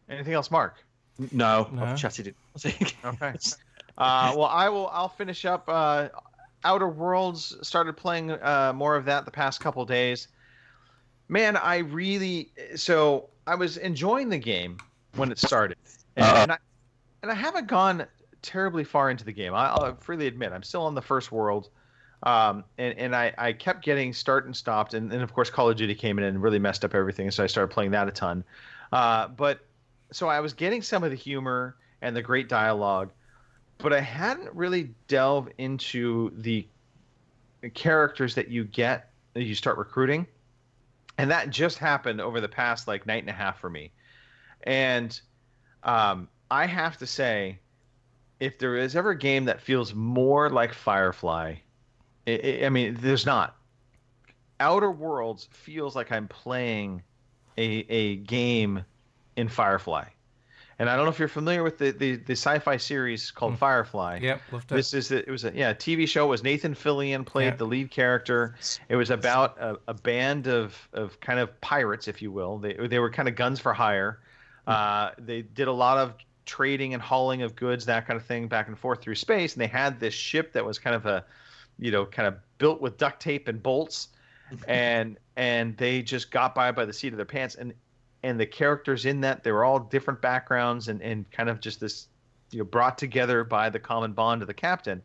Anything else, Mark? No. I've chatted it. I think. Okay. Well, I'll finish up. Outer Worlds, started playing more of that the past couple days. Man, I was enjoying the game when it started, and I haven't gone terribly far into the game. I'll freely admit I'm still on the first world. And I kept getting start and stopped, and of course Call of Duty came in and really messed up everything, so I started playing that a ton. But so I was getting some of the humor and the great dialogue, but I hadn't really delved into the characters that you start recruiting, and that just happened over the past night and a half for me. And I have to say, if there is ever a game that feels more like Firefly, I mean, there's not. Outer Worlds feels like I'm playing a game in Firefly. And I don't know if you're familiar with the sci-fi series called Firefly. Yep, loved it. It was a TV show. It was Nathan Fillion played the lead character. It was about a band of kind of pirates, if you will. They were kind of guns for hire. They did a lot of trading and hauling of goods, that kind of thing, back and forth through space. And they had this ship that was kind of kind of built with duct tape and bolts, and they just got by the seat of their pants. And the characters in that, they were all different backgrounds and kind of just this, brought together by the common bond of the captain.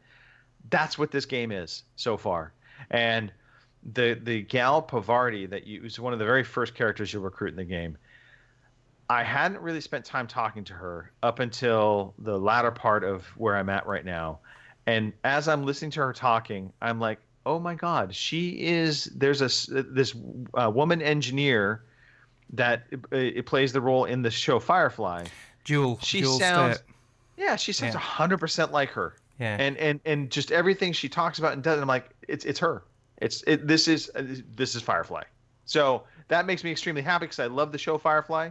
That's what this game is so far. And the gal Pavarti was one of the very first characters you recruit in the game. I hadn't really spent time talking to her up until the latter part of where I'm at right now. And as I'm listening to her talking, I'm like, oh my God, there's this woman engineer that it plays the role in the show Firefly. Jewel. She Jewel sounds, State. yeah, she sounds 100% like her. Yeah. And just everything she talks about and does, I'm like, it's her. This is Firefly. So that makes me extremely happy because I love the show Firefly.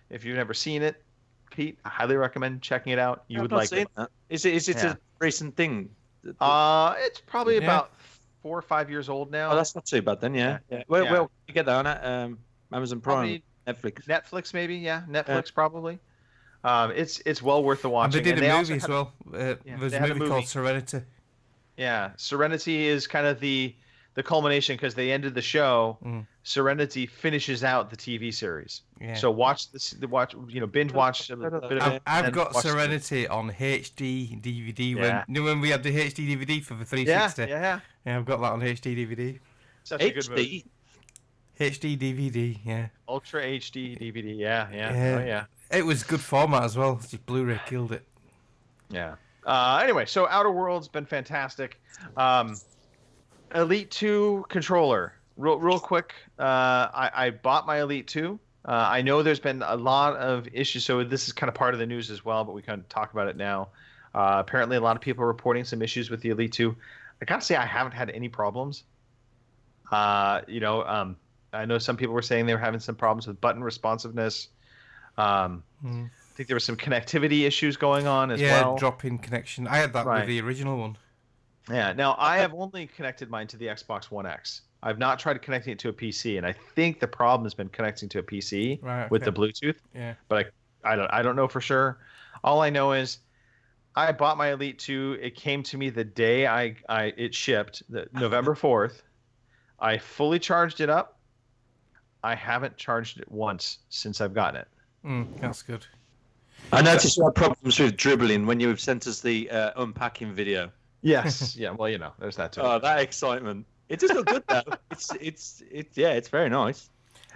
If you've never seen it, Pete, I highly recommend checking it out. You would like it. That. Is it a recent thing? It's probably about 4 or 5 years old now. Oh, that's not too bad then. Yeah. Well, you get that on it. Amazon Prime. Netflix maybe, yeah, Netflix probably. It's well worth the watching. And they did and a also movie as well. There's a movie called Serenity. Yeah, Serenity is kind of the culmination because they ended the show. Serenity finishes out the TV series. Yeah. So binge watch a bit of it. I've got Serenity on HD DVD. When we had the HD DVD for the 360. Yeah, I've got that on HD DVD. Such a good movie. HD DVD, yeah. Ultra HD DVD, yeah. Oh yeah. It was good format as well. Just Blu-ray killed it. Yeah. Anyway, so Outer Worlds been fantastic. Elite 2 controller. Real quick. I bought my Elite 2. I know there's been a lot of issues, so this is kind of part of the news as well, but we can talk about it now. Apparently, a lot of people are reporting some issues with the Elite 2. I gotta say, I haven't had any problems. I know some people were saying they were having some problems with button responsiveness. I think there were some connectivity issues going on as well. Yeah, drop-in connection. I had that with the original one. Yeah. Now, I have only connected mine to the Xbox One X. I've not tried connecting it to a PC, and I think the problem has been connecting to a PC with the Bluetooth. Yeah. But I don't know for sure. All I know is I bought my Elite 2. It came to me the day it shipped, November 4th. I fully charged it up. I haven't charged it once since I've gotten it. That's good. I noticed you had problems with dribbling when you sent us the unpacking video. Yes. Yeah. Well, there's that too. Oh, that excitement! It does look good though. It's very nice.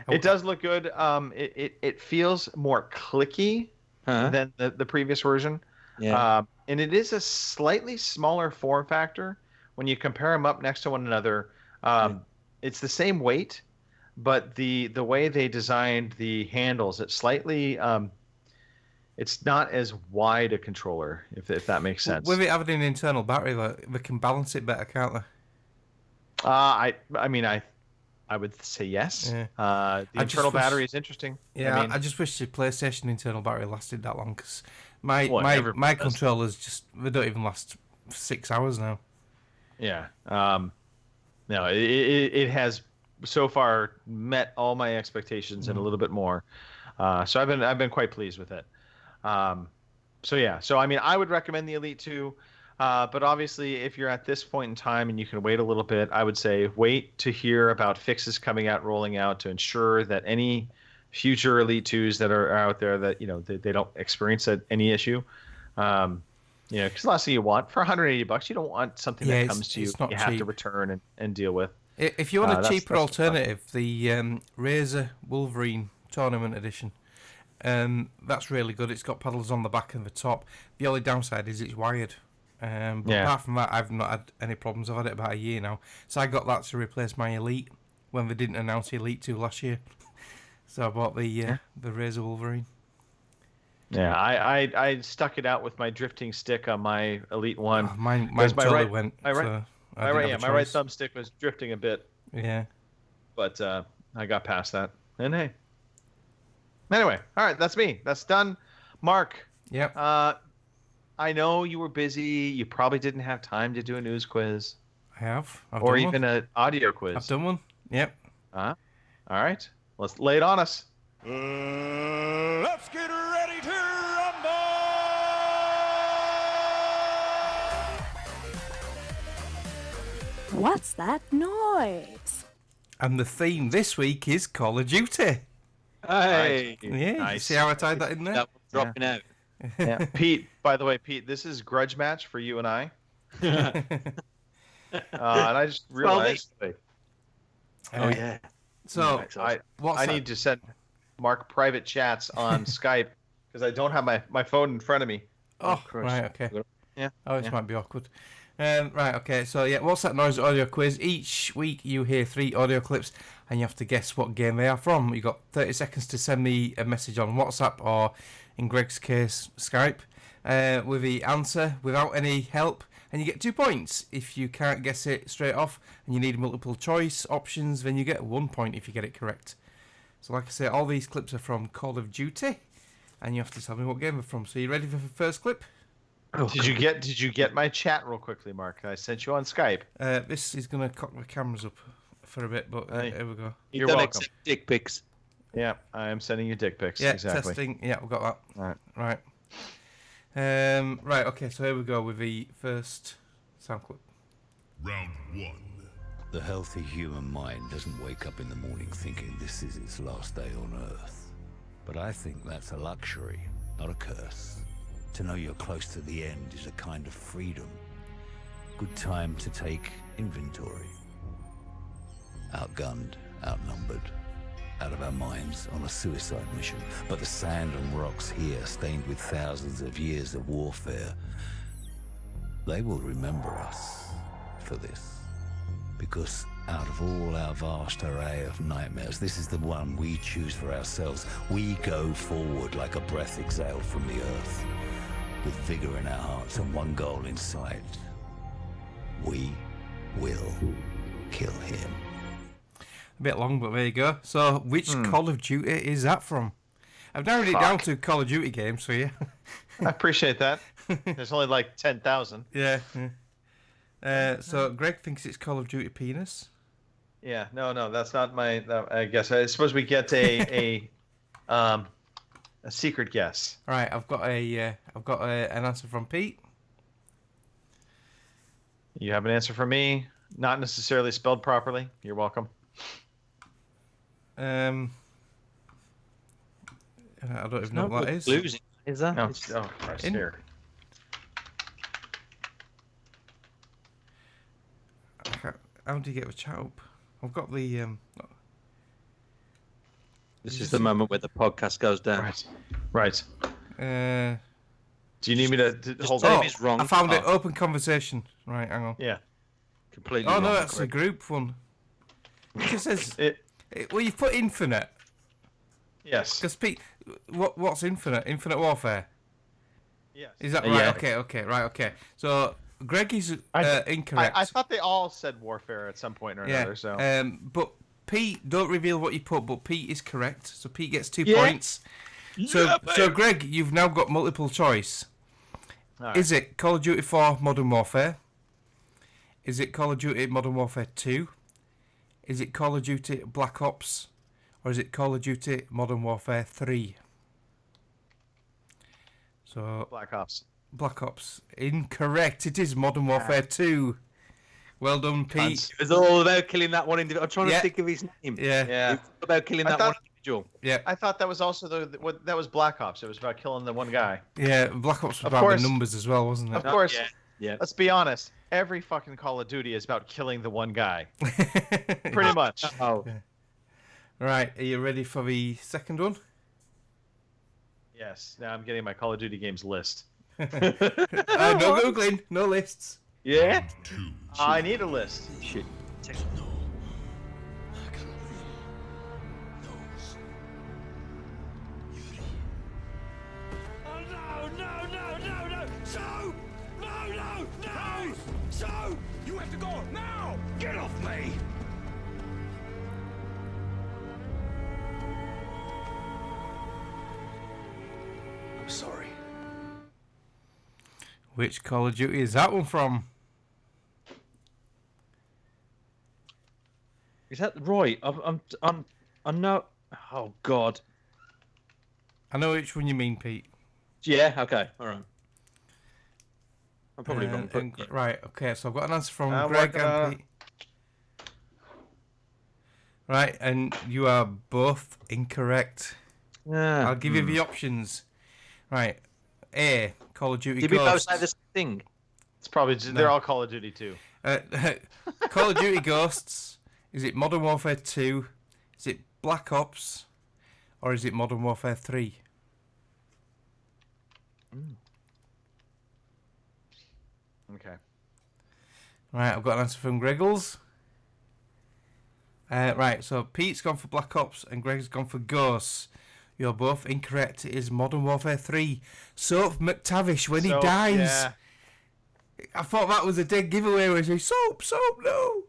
It does look good. It feels more clicky than the previous version. Yeah. And it is a slightly smaller form factor when you compare them up next to one another. It's the same weight, but the way they designed the handles, it's slightly it's not as wide a controller, if that makes sense. With it having an internal battery, they can balance it better, can't they? I would say yes. Yeah. The internal battery is interesting. Yeah, I just wish the PlayStation internal battery lasted that long, because my controllers they don't even last 6 hours now. Yeah. No, it has so far met all my expectations and a little bit more. So I've been quite pleased with it. So I would recommend the Elite 2. But obviously, if you're at this point in time and you can wait a little bit, I would say wait to hear about fixes rolling out to ensure that any future Elite 2s that are out there that they don't experience any issue. Because the last thing you want for $180, you don't want something that comes to you have to return and deal with. If you want a cheaper alternative, the Razer Wolverine Tournament Edition, that's really good. It's got paddles on the back and the top. The only downside is it's wired. But apart from that, I've not had any problems. I've had it about a year now. So I got that to replace my Elite when they didn't announce the Elite 2 last year. So I bought the Razer Wolverine. Yeah, I stuck it out with my drifting stick on my Elite 1. Oh, mine totally went. My right thumbstick was drifting a bit. Yeah. But I got past that. And hey. Anyway, all right, that's me. That's done. Mark. Yep. I know you were busy. You probably didn't have time to do a news quiz. I have. Or even an audio quiz. I've done one. Yep. All right. Let's lay it on us. Let's get ready to rumble! What's that noise? And the theme this week is Call of Duty. Hey! Yeah, nice. You see how I tied that in there? That one's dropping out. Yeah. Pete, by the way, this is grudge match for you and I. And I just realized. Oh yeah. So I need to send Mark private chats on Skype because I don't have my phone in front of me. Oh, right, okay. Yeah. Oh, this might be awkward. Right, okay. So what's that noise audio quiz? Each week you hear 3 audio clips and you have to guess what game they are from. You got 30 seconds to send me a message on WhatsApp or, in Greg's case, Skype, with the answer without any help, and you get 2 points. If you can't guess it straight off and you need multiple choice options, then you get 1 point if you get it correct. So like I say, all these clips are from Call of Duty, and you have to tell me what game they're from. So you ready for the first clip? Oh, did you get my chat real quickly, Mark? I sent you on Skype. This is gonna cock the cameras up for a bit, but here we go. You're welcome. Dick pics. Yeah, I am sending you dick pics. Yeah, exactly. testing. Yeah, we've got that. All right. Right, okay, so here we go with the first sound clip. Round 1. The healthy human mind doesn't wake up in the morning thinking this is its last day on Earth. But I think that's a luxury, not a curse. To know you're close to the end is a kind of freedom. Good time to take inventory. Outgunned, outnumbered, out of our minds on a suicide mission. But the sand and rocks here, stained with thousands of years of warfare, they will remember us for this. Because out of all our vast array of nightmares, this is the one we choose for ourselves. We go forward like a breath exhaled from the earth, with vigor in our hearts and one goal in sight. We will kill him. A bit long, but there you go. So, which Call of Duty is that from? I've narrowed it down to Call of Duty games for you. I appreciate that. There's only like 10,000. Yeah. So, Greg thinks it's Call of Duty Penis. Yeah, no, that's not my. I guess I suppose we get a secret guess. All right, I've got an answer from Pete. You have an answer for me, not necessarily spelled properly. You're welcome. I don't even know what that is. Losing, is that? No, Christ, here. How do you get the chat up? I've got the. This is the moment where the podcast goes down. Right. Do you need me to hold on? on? Is wrong. I found it. Open conversation. Right, hang on. Yeah. Completely. Oh no, wrong, that's Greg. a group one. It just says. Well, you've put Infinite. Yes. Because Pete, what's Infinite? Infinite Warfare. Yes. Is that right? Yeah. Okay. So Greg is incorrect. I thought they all said warfare at some point or another. So. But Pete, don't reveal what you put. But Pete is correct, so Pete gets 2 Yeah. points. So Greg, you've now got multiple choice. Right. Is it Call of Duty 4 Modern Warfare? Is it Call of Duty Modern Warfare 2? Is it Call of Duty Black Ops? Or is it Call of Duty Modern Warfare 3? So Black Ops. Black Ops. Incorrect. It is Modern Warfare 2. Well done, Pete. It was all about killing that one individual. I'm trying to Yeah. think of his name. Yeah. It was about killing that one individual. Yeah. I thought that was also that was Black Ops. It was about killing the one guy. Yeah, Black Ops was Of about course. the numbers as well, wasn't it? Of course. Yeah. Let's be honest. Every fucking Call of Duty is about killing the one guy. Pretty much. Oh. Right, are you ready for the second one? Yes. Now I'm getting my Call of Duty games list. No Googling, no lists. Yeah? I need a list. Shit. No! So! No! So! You have to go now! Get off me! I'm sorry. Which Call of Duty is that one from? Is that right? I'm not. Oh God. I know which one you mean, Pete. Yeah. Okay. All right. I'm probably wrong. But, yeah. Right, okay, so I've got an answer from I'm Greg working and on it. Pete. Right, and you are both incorrect. Yeah. I'll give you the options. Right, A, Call of Duty Did we both Ghosts. say the same thing? It's probably they're all Call of Duty too. Call of Duty Ghosts. Is it Modern Warfare 2? Is it Black Ops? Or is it Modern Warfare 3? Okay. Right, I've got an answer from Greggles. Right, so Pete's gone for Black Ops and Greg's gone for Ghosts. You're both incorrect. It is Modern Warfare 3. Soap McTavish when he dies. Yeah. I thought that was a dead giveaway where he said, Soap, no.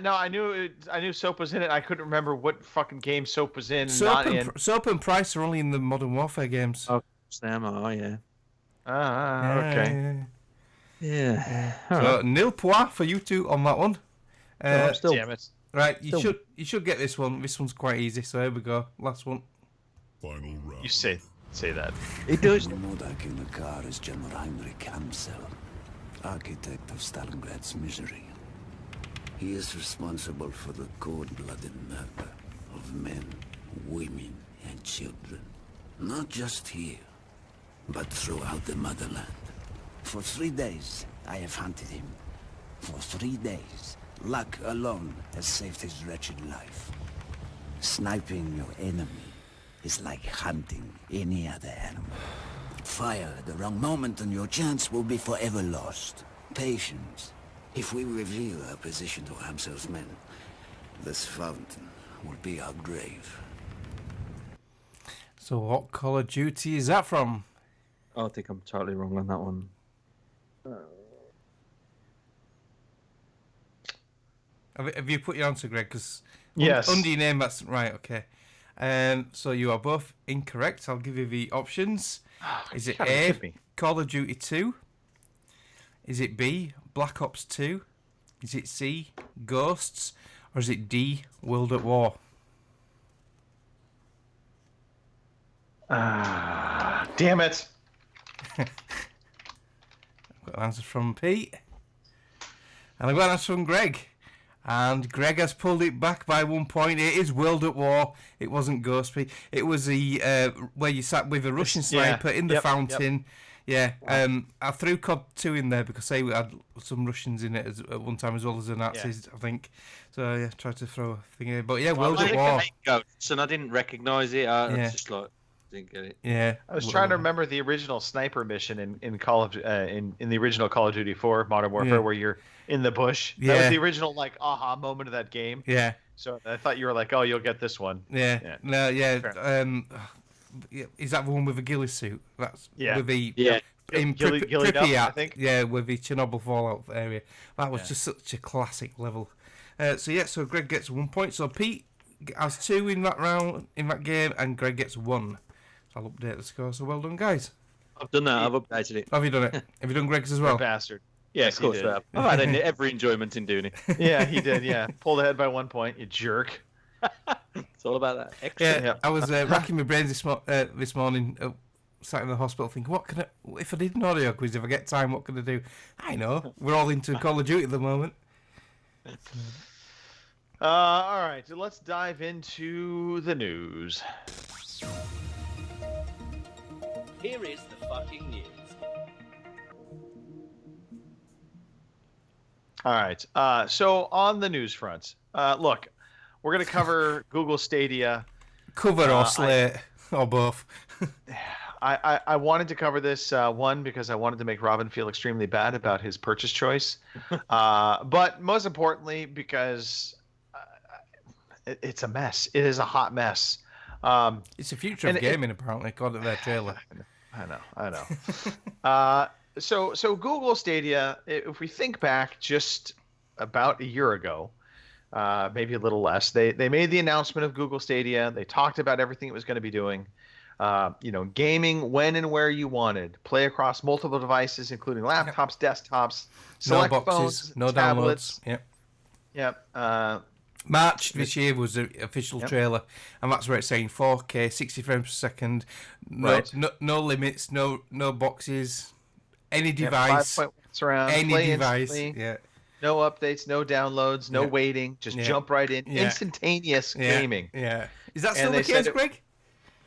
No, I knew Soap was in it. I couldn't remember what fucking game Soap was in. Soap and Price are only in the Modern Warfare games. Oh, Sam, yeah. Okay. Yeah. So, nil point for you two on that one. Damn it. Right, you should get this one. This one's quite easy. So here we go. Last one. Final round. You say that. It does. Modak in the car is General Heinrich Amsel, architect of Stalingrad's misery. He is responsible for the cold-blooded murder of men, women, and children. Not just here, but throughout the motherland. For 3 days, I have hunted him. For 3 days, luck alone has saved his wretched life. Sniping your enemy is like hunting any other animal. Fire at the wrong moment and your chance will be forever lost. Patience. If we reveal our position to Amsel's men, this fountain will be our grave. So what Call of Duty is that from? I think I'm totally wrong on that one. Have you put your answer, Greg? Because Yes. under your name, that's right. Okay. So you are both incorrect. I'll give you the options. Is it A, Call of Duty 2? Is it B, Black Ops 2? Is it C, Ghosts? Or is it D, World at War? Damn it. I've got an answer from Pete. And I've got an answer from Greg. And Greg has pulled it back by 1 point. It is World at War. It wasn't Ghost Pete. It was the where you sat with a Russian sniper in the fountain. Yep. Yeah. I threw COD 2 in there because they had some Russians in it at one time as well as the Nazis, I think. So yeah, tried to throw a thing in. But yeah, World at War. Ghosts, and I didn't recognise it. I just like didn't get it. Yeah. I was trying to remember the original sniper mission in Call of in the original Call of Duty 4 Modern Warfare where you're in the bush. That was the original like aha moment of that game. Yeah. So I thought you were like, oh, you'll get this one. Yeah. No. Yeah. Is that the one with the ghillie suit? That's with the in Pripyat, I think. Yeah, with the Chernobyl fallout area. That was just such a classic level. So Greg gets 1 point. So Pete has 2 in that round in that game, and Greg gets 1. So I'll update the score. So well done, guys. I've done that. I've updated it. Have you done it? Have you done Greg's as well? You're a bastard. Yes, of course. I've had every enjoyment in doing it. Yeah, he did. Yeah, pulled ahead by 1 point. You jerk. It's all about that. Extra. I was racking my brains this morning, sat in the hospital thinking, what can if I did an audio quiz, if I get time, what can I do? I know. We're all into Call of Duty at the moment. All right, so let's dive into the news. Here is the fucking news. All right. So on the news front, look, we're going to cover Google Stadia. Cover or slate, or both. I wanted to cover this, one, because I wanted to make Robin feel extremely bad about his purchase choice. But most importantly, because it's a mess. It is a hot mess. It's the future of gaming, apparently, according to their trailer. I know. So Google Stadia, if we think back just about a year ago, maybe a little less, they made the announcement of Google Stadia. They talked about everything it was going to be doing. Gaming when and where you wanted, play across multiple devices, including laptops, desktops, select no boxes, phones, no tablets. Downloads. Yep. March this year was the official trailer, and that's where it's saying 4K, 60 frames per second, no limits, no boxes, any device, 5.1 surround, any device, no updates, no downloads, no waiting, just jump right in, instantaneous gaming. Yeah, is that still the case, Greg?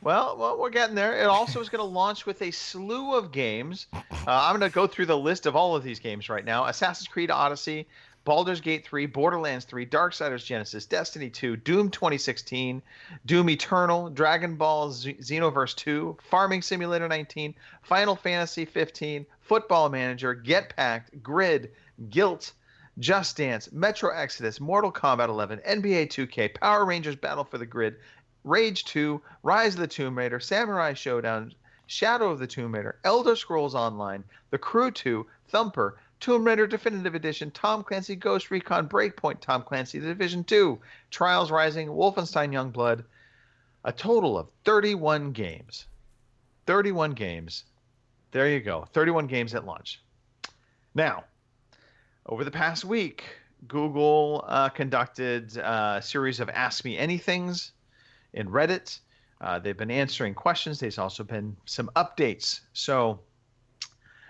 Well, we're getting there. It also is going to launch with a slew of games. I'm going to go through the list of all of these games right now: Assassin's Creed Odyssey, Baldur's Gate 3, Borderlands 3, Darksiders Genesis, Destiny 2, Doom 2016, Doom Eternal, Dragon Ball Xenoverse 2, Farming Simulator 19, Final Fantasy 15, Football Manager, Get Packed, Grid, Guilt, Just Dance, Metro Exodus, Mortal Kombat 11, NBA 2K, Power Rangers Battle for the Grid, Rage 2, Rise of the Tomb Raider, Samurai Showdown, Shadow of the Tomb Raider, Elder Scrolls Online, The Crew 2, Thumper, Tomb Raider Definitive Edition, Tom Clancy Ghost Recon Breakpoint, Tom Clancy The Division 2, Trials Rising, Wolfenstein Youngblood. A total of 31 games. 31 games. There you go. 31 games at launch. Now, over the past week, Google conducted a series of Ask Me Anythings in Reddit. They've been answering questions. There's also been some updates. So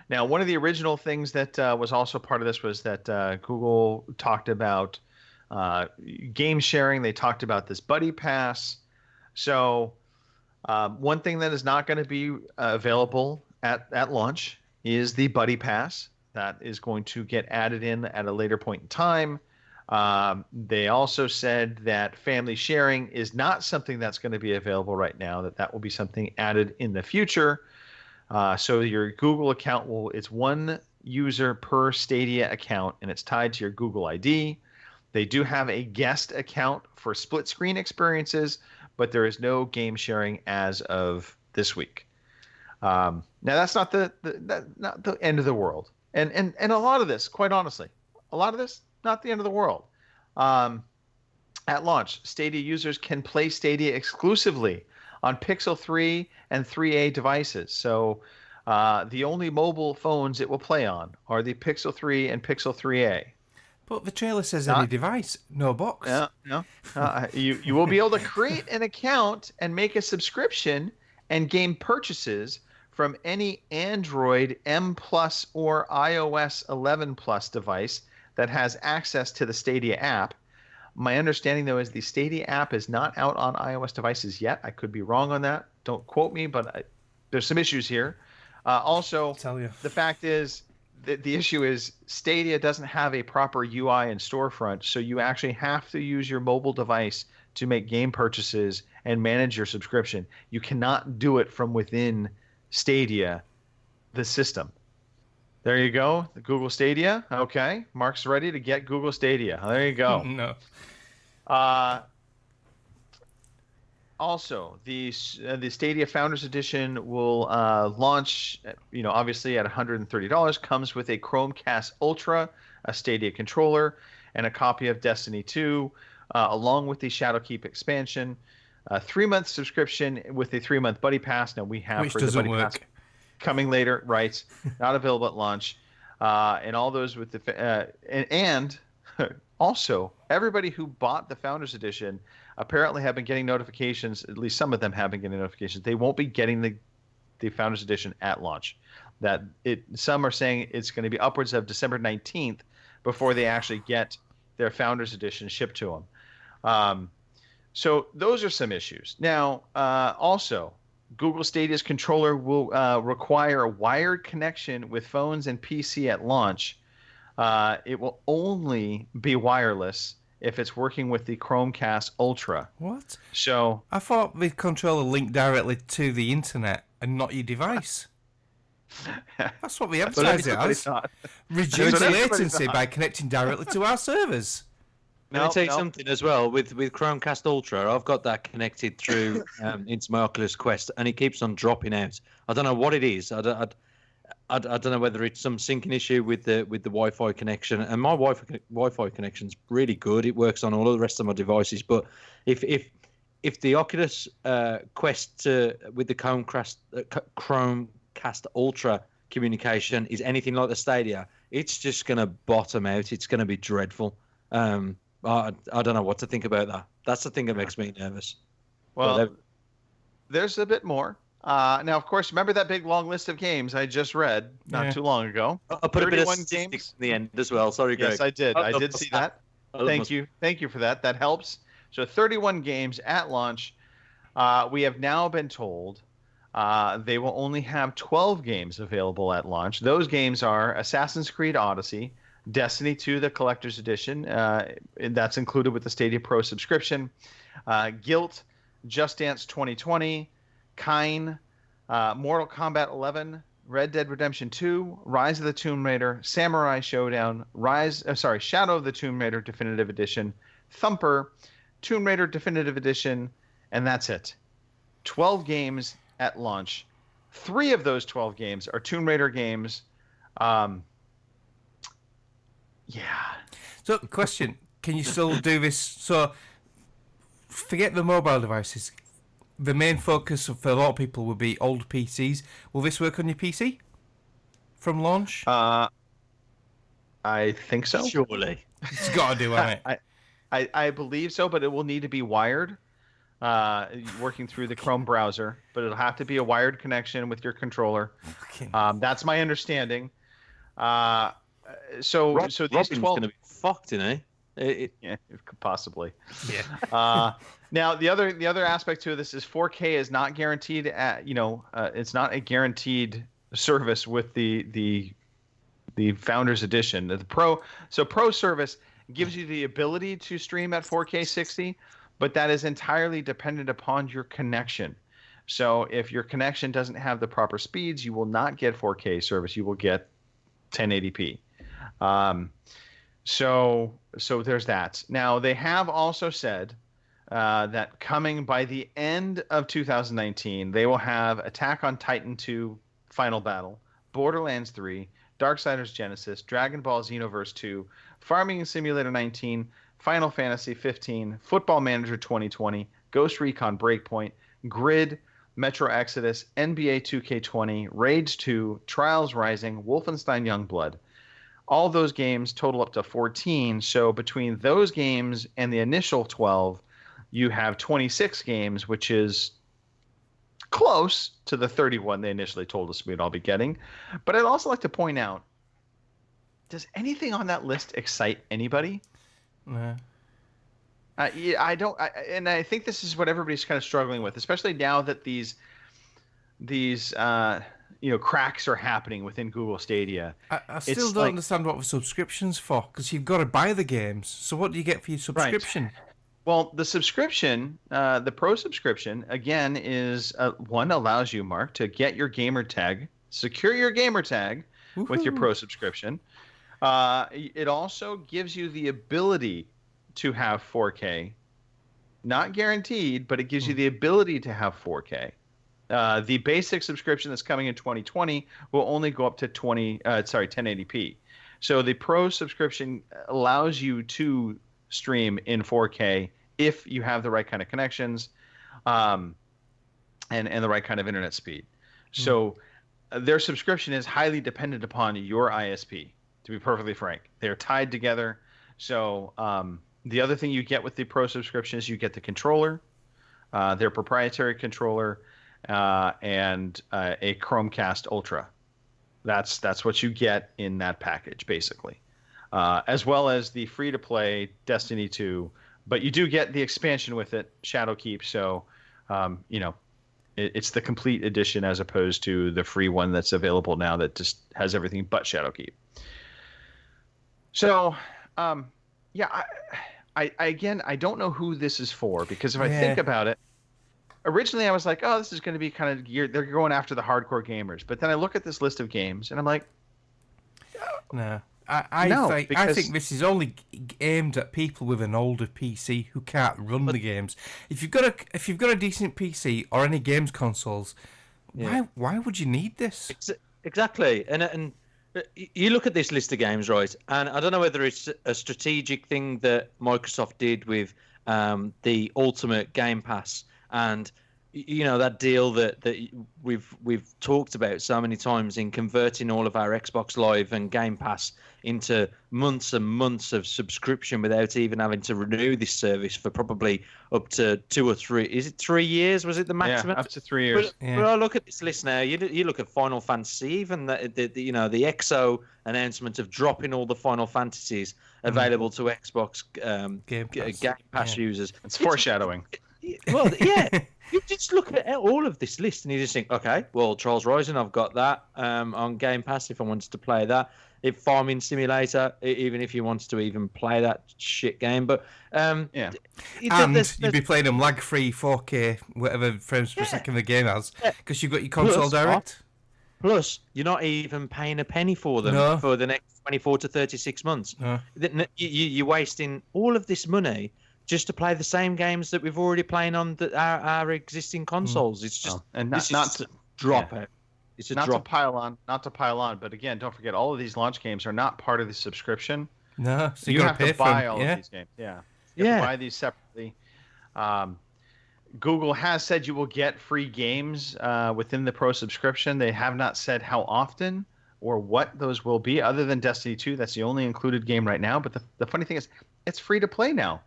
now, one of the original things that was also part of this was that Google talked about game sharing. They talked about this Buddy Pass. So one thing that is not going to be available at launch is the Buddy Pass. That is going to get added in at a later point in time. They also said that family sharing is not something that's going to be available right now, that will be something added in the future. So your Google account it's one user per Stadia account, and it's tied to your Google ID. They do have a guest account for split screen experiences, but there is no game sharing as of this week. Now that's not not the end of the world. And a lot of this, quite honestly, not the end of the world. At launch, Stadia users can play Stadia exclusively on Pixel 3 and 3a devices. So the only mobile phones it will play on are the Pixel 3 and Pixel 3a. But the trailer says any device, no box. No. You will be able to create an account and make a subscription and game purchases from any Android M Plus or iOS 11 Plus device that has access to the Stadia app. My understanding, though, is the Stadia app is not out on iOS devices yet. I could be wrong on that. Don't quote me, but there's some issues here. Also, the fact is, the issue is Stadia doesn't have a proper UI and storefront, so you actually have to use your mobile device to make game purchases and manage your subscription. You cannot do it from within Stadia, the system. There you go, the Google Stadia. Okay, Mark's ready to get Google Stadia. There you go. No. Also, the Stadia Founders Edition will launch, obviously at $130. Comes with a Chromecast Ultra, a Stadia controller, and a copy of Destiny 2, along with the Shadowkeep expansion. 3-month subscription with a 3-month Buddy Pass. Now we have which for the Buddy work. Pass coming later, right? Not available at launch, and all those with the and also everybody who bought the Founders Edition apparently have been getting notifications. At least some of them have been getting notifications. They won't be getting the Founders Edition at launch. Some are saying it's going to be upwards of December 19th before they actually get their Founders Edition shipped to them. So those are some issues. Now, also, Google Stadia's controller will require a wired connection with phones and PC at launch. It will only be wireless if it's working with the Chromecast Ultra. What? So I thought the controller linked directly to the internet and not your device. That's what we advertise it as. Reduce latency by connecting directly to our servers. Can I tell you something as well with Chromecast Ultra? I've got that connected through into my Oculus Quest, and it keeps on dropping out. I don't know what it is. I don't know whether it's some syncing issue with the Wi-Fi connection. And my Wi-Fi connection's really good. It works on all of the rest of my devices. But if the Oculus Quest with the Chromecast Ultra communication is anything like the Stadia, it's just going to bottom out. It's going to be dreadful. I don't know what to think about that. That's the thing that makes me nervous. Well, there's a bit more. Now, of course, remember that big long list of games I just read not too long ago? I put a bit of statistics in the end as well. Sorry, Greg. Yes, I did. I did see that. Thank you. Thank you for that. That helps. So 31 games at launch. We have now been told they will only have 12 games available at launch. Those games are Assassin's Creed Odyssey, Destiny 2, the Collector's Edition, and that's included with the Stadia Pro subscription, Guilt, Just Dance 2020, Kine, Mortal Kombat 11, Red Dead Redemption 2, Rise of the Tomb Raider, Samurai Showdown, Shadow of the Tomb Raider Definitive Edition, Thumper, Tomb Raider Definitive Edition, and that's it. 12 games at launch. 3 of those 12 games are Tomb Raider games. Yeah. So, question: can you still do this? So, forget the mobile devices. The main focus for a lot of people would be old PCs. Will this work on your PC from launch? I think so. Surely. It's got to do, hasn't it? I believe so, but it will need to be wired, working through the Chrome browser. But it'll have to be a wired connection with your controller. That's my understanding. So these Robin's 12 going to be fucked, isn't he? Yeah, possibly. Yeah. Now the other aspect to this is 4K is not guaranteed. It's not a guaranteed service with the Founders Edition. The Pro service gives you the ability to stream at 4K 60, but that is entirely dependent upon your connection. So if your connection doesn't have the proper speeds, you will not get 4K service. You will get 1080p. So there's that. Now they have also said that coming by the end of 2019, they will have Attack on Titan 2 Final Battle, Borderlands 3, Darksiders Genesis, Dragon Ball Xenoverse 2, Farming Simulator 19, Final Fantasy 15, Football Manager 2020, Ghost Recon Breakpoint, Grid, Metro Exodus, NBA 2K20, Rage 2, Trials Rising, Wolfenstein Youngblood. All those games total up to 14. So between those games and the initial 12, you have 26 games, which is close to the 31 they initially told us we'd all be getting. But I'd also like to point out, does anything on that list excite anybody? No. I don't. And I think this is what everybody's kind of struggling with, especially now that these cracks are happening within Google Stadia. I still don't understand what the subscription's for, because you've got to buy the games. So what do you get for your subscription? Right. Well, the subscription, the Pro subscription, again, is one allows you, Mark, to get your gamer tag, secure your gamer tag with your Pro subscription. It also gives you the ability to have 4K. Not guaranteed, but it gives you the ability to have 4K. The basic subscription that's coming in 2020 will only go up to 1080p. So the Pro subscription allows you to stream in 4K if you have the right kind of connections, and the right kind of internet speed. So their subscription is highly dependent upon your ISP. To be perfectly frank, they're tied together. So the other thing you get with the Pro subscription is you get the controller, their proprietary controller, and a Chromecast Ultra. That's what you get in that package, basically, as well as the free-to-play Destiny 2. But you do get the expansion with it, Shadowkeep. So, it's the complete edition as opposed to the free one that's available now that just has everything but Shadowkeep. So, I don't know who this is for, because if I think about it, originally I was like, oh, this is going to be kind of geared. They're going after the hardcore gamers. But then I look at this list of games and I'm like, no. I think this is only aimed at people with an older PC who can't run the games. If you've got a decent PC or any games consoles, why would you need this? Exactly. And you look at this list of games, right? And I don't know whether it's a strategic thing that Microsoft did with the Ultimate Game Pass, and that deal that we've talked about so many times in converting all of our Xbox Live and Game Pass into months and months of subscription without even having to renew this service for probably up to 2 or 3. Is it 3 years? Was it the maximum? Yeah, up to 3 years. But I look at this list now. You look at Final Fantasy, even the EXO announcement of dropping all the Final Fantasies available to Xbox Game Pass users. It's foreshadowing. Well, yeah. You just look at all of this list and you just think, okay, well, Trials Rising, I've got that on Game Pass if I wanted to play that. If Farming Simulator, even if you wanted to even play that shit game. But and you'd be playing them lag-free 4K, whatever frames per second the game has, because you've got your console direct. Plus, you're not even paying a penny for them for the next 24 to 36 months. No. You're wasting all of this money just to play the same games that we've already playing on our existing consoles. It's just not to drop out. It's not to pile on. But again, don't forget, all of these launch games are not part of the subscription. No, so you have to buy all of these games. Yeah, you have to buy these separately. Google has said you will get free games within the Pro subscription. They have not said how often, or what those will be, other than Destiny 2. That's the only included game right now. But the funny thing is, it's free to play now.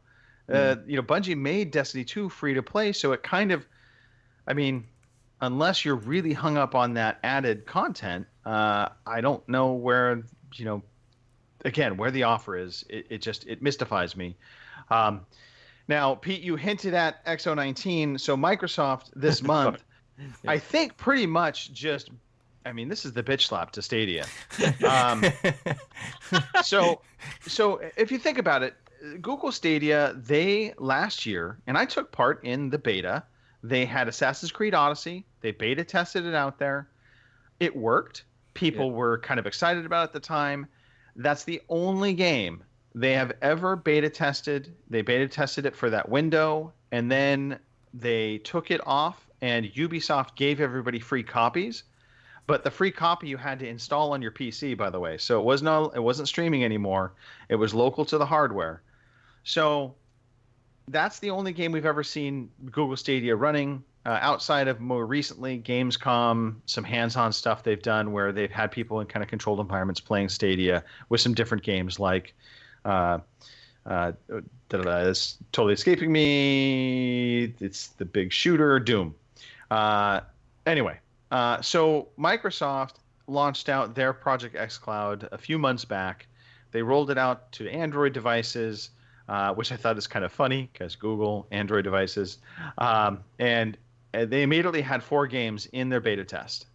Bungie made Destiny 2 free to play, so it kind of, I mean, unless you're really hung up on that added content, I don't know where, again, where the offer is. It mystifies me. Now, Pete, you hinted at XO19. So Microsoft this month, I think pretty much just, I mean, this is the bitch slap to Stadia. So if you think about it, Google Stadia, they last year, and I took part in the beta, they had Assassin's Creed Odyssey. They beta tested it out there. It worked. People were kind of excited about it at the time. That's the only game they have ever beta tested. They beta tested it for that window, and then they took it off, and Ubisoft gave everybody free copies. But the free copy you had to install on your PC, by the way. So it wasn't streaming anymore. It was local to the hardware. So that's the only game we've ever seen Google Stadia running, outside of more recently Gamescom, some hands-on stuff they've done where they've had people in kind of controlled environments playing Stadia with some different games like it's totally escaping me. It's the big shooter, Doom. Anyway, so Microsoft launched out their Project xCloud a few months back. They rolled it out to Android devices, which I thought is kind of funny because Google, Android devices. And they immediately had 4 games in their beta test.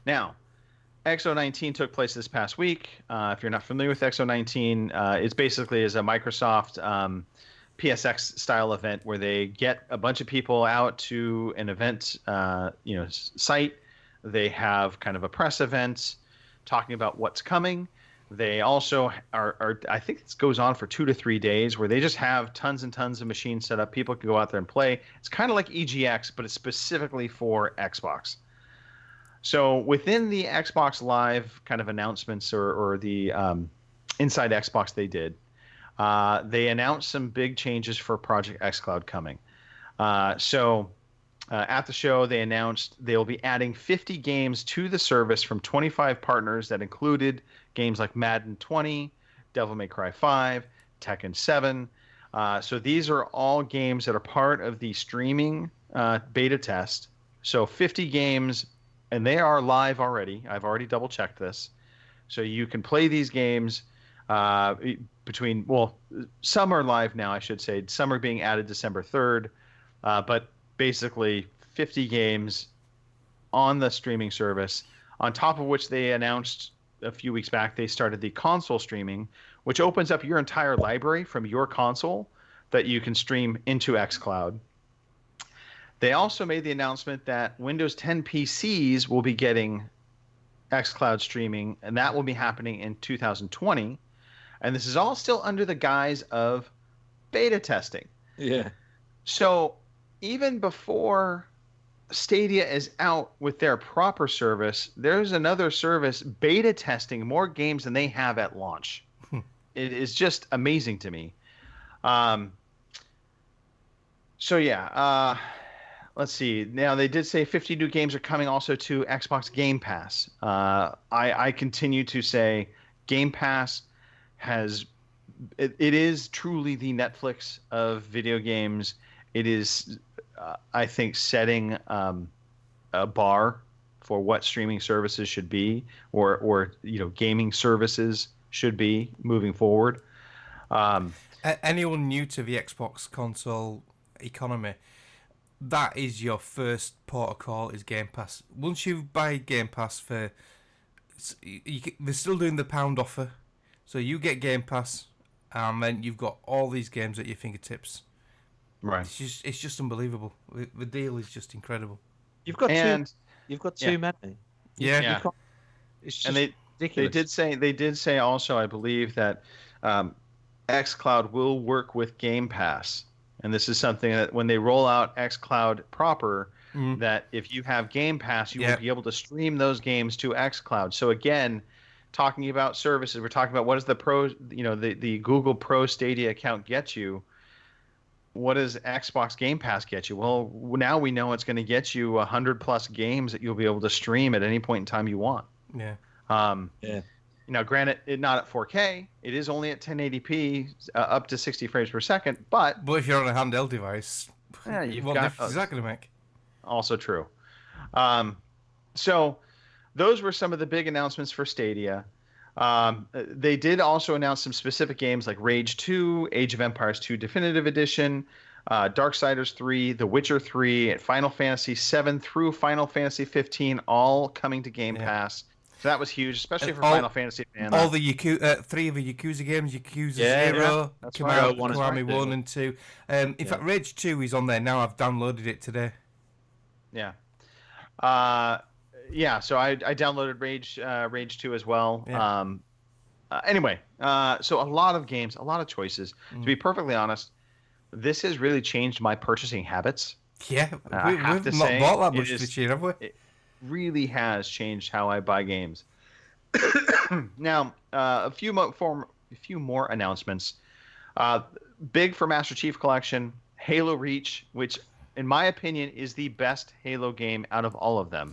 Now, XO19 took place this past week. If you're not familiar with XO19, it's basically is a Microsoft PSX style event where they get a bunch of people out to an event site. They have kind of a press event talking about what's coming. They also are I think this goes on for 2 to 3 days where they just have tons and tons of machines set up. People can go out there and play. It's kind of like EGX, but it's specifically for Xbox. So within the Xbox Live kind of announcements or the Inside Xbox they did, they announced some big changes for Project xCloud coming. At the show, they announced they'll be adding 50 games to the service from 25 partners that included games like Madden 20, Devil May Cry 5, Tekken 7. So these are all games that are part of the streaming beta test. So 50 games, and they are live already. I've already double-checked this. So you can play these games some are live now, I should say. Some are being added December 3rd. But basically 50 games on the streaming service, on top of which they announced a few weeks back they started the console streaming, which opens up your entire library from your console that you can stream into xCloud. They also made the announcement that Windows 10 PCs will be getting xCloud streaming, and that will be happening in 2020. And this is all still under the guise of beta testing. Yeah. So even before Stadia is out with their proper service, there's another service beta testing more games than they have at launch. It is just amazing to me. Let's see. Now, they did say 50 new games are coming also to Xbox Game Pass. I continue to say Game Pass it is truly the Netflix of video games. It is, I think, setting a bar for what streaming services should be, or gaming services should be moving forward. Anyone new to the Xbox console economy, that is your first port of call is Game Pass. Once you buy Game Pass they're still doing the pound offer. So you get Game Pass, and then you've got all these games at your fingertips. Right. It's just unbelievable. The deal is just incredible. You've got too many. Yeah. It's just and ridiculous. They did say also, I believe, that xCloud will work with Game Pass. And this is something that when they roll out xCloud proper, that if you have Game Pass, you will be able to stream those games to xCloud. So again, talking about services, we're talking about what does the Google Pro Stadia account get you? What does Xbox Game Pass get you? Well, now we know it's going to get you 100+ games that you'll be able to stream at any point in time you want. Yeah. Yeah. Granted, not at 4K. It is only at 1080p, up to 60 frames per second. But if you're on a handheld device, you've what got, difference is that going to make? Also true. So those were some of the big announcements for Stadia. They did also announce some specific games like Rage 2, Age of Empires 2 Definitive Edition, Darksiders 3, The Witcher 3, and Final Fantasy 7 through Final Fantasy 15, all coming to Game Pass. So that was huge, especially for Final Fantasy fans. All the 3 of the Yakuza games, Yakuza 0, Kiwami 1 and 2. In fact, Rage 2 is on there now. I've downloaded it today. Yeah. So I downloaded Rage 2 as well. Yeah. Anyway, so a lot of games, a lot of choices. To be perfectly honest, this has really changed my purchasing habits. Yeah, we've not bought that much this year, have we? It really has changed how I buy games. Now, a few more announcements. Big for Master Chief Collection, Halo Reach, which in my opinion is the best Halo game out of all of them.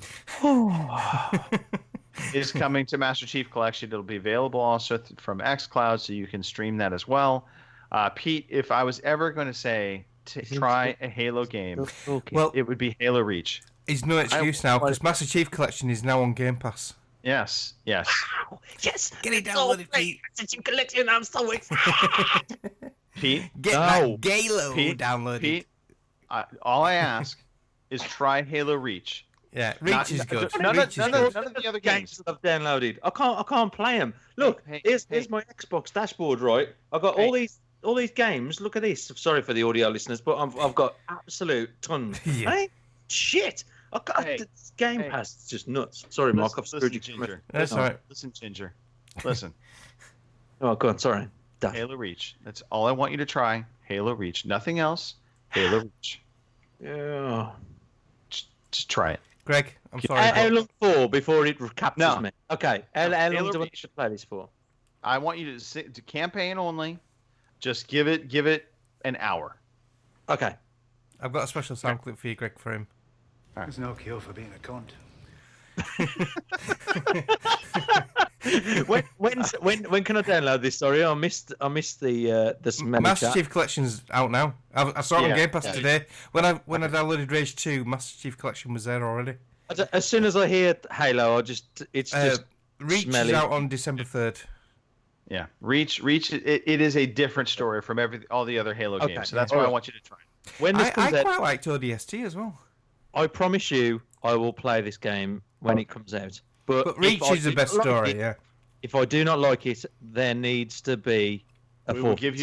Is coming to Master Chief Collection. It'll be available also from xCloud, so you can stream that as well. Pete, if I was ever going to say to try a Halo game, well, it would be Halo Reach. It's no excuse now, because Master Chief Collection is now on Game Pass. Yes. Wow. Yes. Get it downloaded, Pete. Master Chief Collection, I'm so excited. Pete? Get that Galo downloaded. Pete, all I ask is try Halo Reach. Yeah, Reach is good. None of the other games that I've downloaded. I can't play them. Look, here's my Xbox dashboard, right? I've got all these games. Look at this. Sorry for the audio listeners, but I've got absolute tons. Yeah. Hey, shit. This Game Pass is just nuts. Sorry, Mark. I've screwed you. Ginger. That's all right. Listen, Ginger. Listen. Oh, go on. Sorry. Halo Reach. That's all I want you to try. Halo Reach. Nothing else. Halo Reach. Yeah. Just try it. Greg, I'm sorry. How long for before it captures me? Okay. How long do I need to play this for? I want you to campaign only. Just give it an hour. Okay. I've got a special sound clip for you, Greg, for him. There's no cure for being a cunt. when can I download this? Sorry, I missed the Master Chief Collection's out now. I saw it on Game Pass today. When I downloaded Rage 2, Master Chief Collection was there already. As soon as I hear Halo, it's just Reach smelly. is out on December 3rd. Yeah, Reach. It is a different story from all the other Halo games. So that's why I want you to try. When this comes I out, quite liked ODST as well. I promise you, I will play this game when it comes out. But Reach is the best story. Yeah. If I do not like it, there needs to be a we will give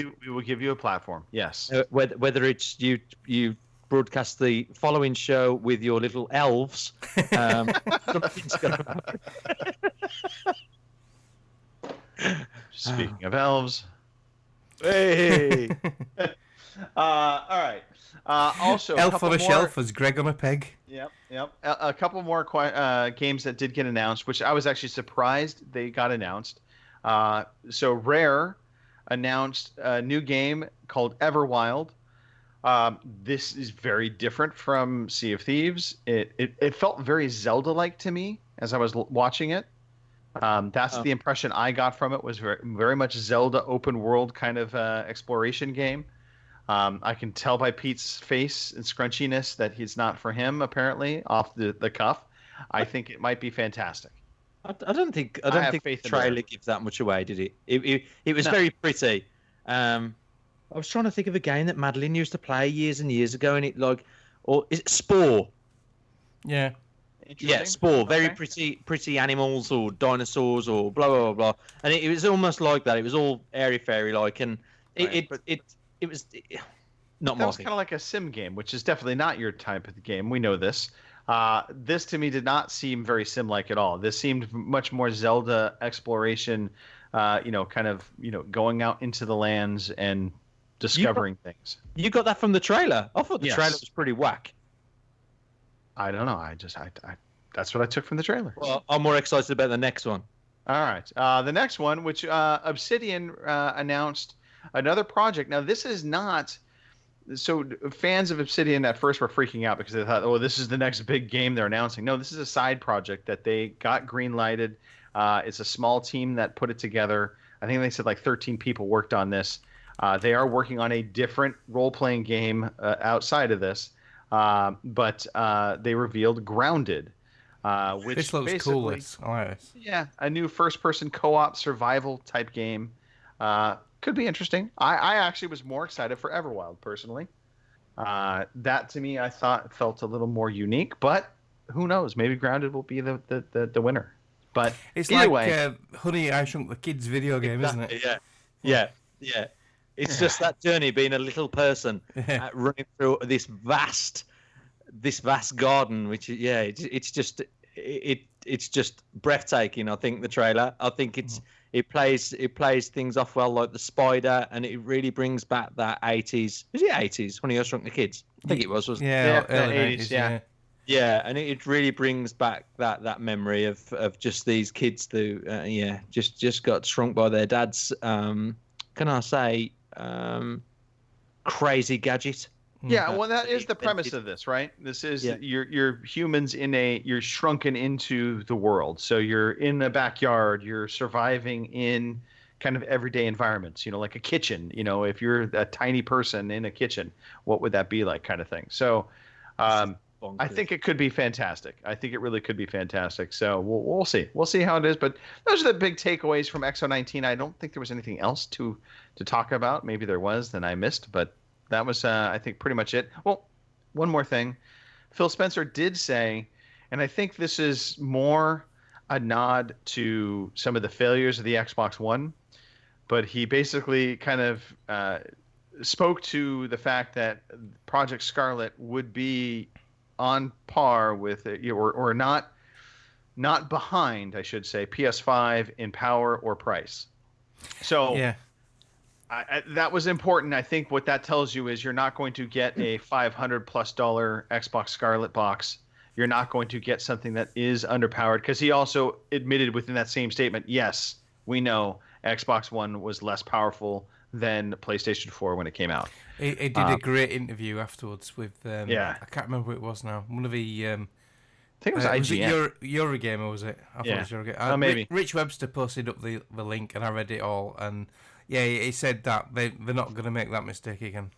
you a platform. Yes. Whether it's you broadcast the following show with your little elves, something's going to happen. Speaking of elves. Hey. All right. Also, Elf on a shelf as Greg on a peg. Yep. A couple more games that did get announced, which I was actually surprised they got announced. So Rare announced a new game called Everwild. This is very different from Sea of Thieves. It felt very Zelda-like to me as I was watching it. That's the impression I got from it, was very, very much Zelda open world kind of exploration game. I can tell by Pete's face and scrunchiness that it's not for him, apparently, off the cuff. I think it might be fantastic. I don't think the trailer gives that much away, did it? It was very pretty. I was trying to think of a game that Madeline used to play years and years ago, and is it Spore? Yeah. Yeah, Spore. Very pretty animals or dinosaurs or blah blah blah blah. And it was almost like that. It was all airy fairy like, and it was not that was kind of like a sim game, which is definitely not your type of game. We know this. This to me did not seem very sim-like at all. This seemed much more Zelda exploration, kind of going out into the lands and discovering things. You got that from the trailer? I thought the trailer was pretty whack. I don't know. I that's what I took from the trailer. Well, I'm more excited about the next one. All right. The next one, which Obsidian announced another project. Now, this is not... So fans of Obsidian at first were freaking out because they thought, this is the next big game they're announcing. No, this is a side project that they got green-lighted It's a small team that put it together. I think they said like 13 people worked on this. They are working on a different role-playing game outside of this, but they revealed Grounded, which this looks basically, cool. I like this. Yeah, a new first-person co-op survival type game. Could be interesting. I actually was more excited for Everwild personally. That to me, I thought felt a little more unique, but who knows? Maybe Grounded will be the winner. But it's either like way, Honey, I Shrunk the Kids video game, isn't it? Yeah. It's just that journey, being a little person running through this vast garden, which it's just breathtaking. I think the trailer. I think it plays things off well, like the spider, and it really brings back that 80s. Was it 80s? Honey, I Shrunk the Kids. I think it was, wasn't it? Yeah, early 80s. Yeah. Yeah, and it really brings back that memory of just these kids who, just got shrunk by their dads. Can I say, crazy gadget? Yeah, well, that is the premise of this, right? This is you're humans you're shrunken into the world. So you're in a backyard, you're surviving in kind of everyday environments, like a kitchen. If you're a tiny person in a kitchen, what would that be like, kind of thing. So I think it could be fantastic. I think it really could be fantastic. So we'll see. We'll see how it is. But those are the big takeaways from XO19. I don't think there was anything else to talk about. Maybe there was, then I missed. But that was, I think, pretty much it. Well, one more thing. Phil Spencer did say, and I think this is more a nod to some of the failures of the Xbox One, but he basically kind of spoke to the fact that Project Scarlet would be on par with or not behind, I should say, PS5 in power or price. So yeah, that was important. I think what that tells you is you're not going to get a $500+ Xbox Scarlet box. You're not going to get something that is underpowered, because he also admitted within that same statement, yes, we know Xbox One was less powerful than PlayStation 4 when it came out. He did a great interview afterwards with I can't remember who it was now. One of the I think it was IGN. Eurogamer, was it? I thought it was Eurogamer. Maybe. Rich Webster posted up the link, and I read it all, and he said that they're not going to make that mistake again.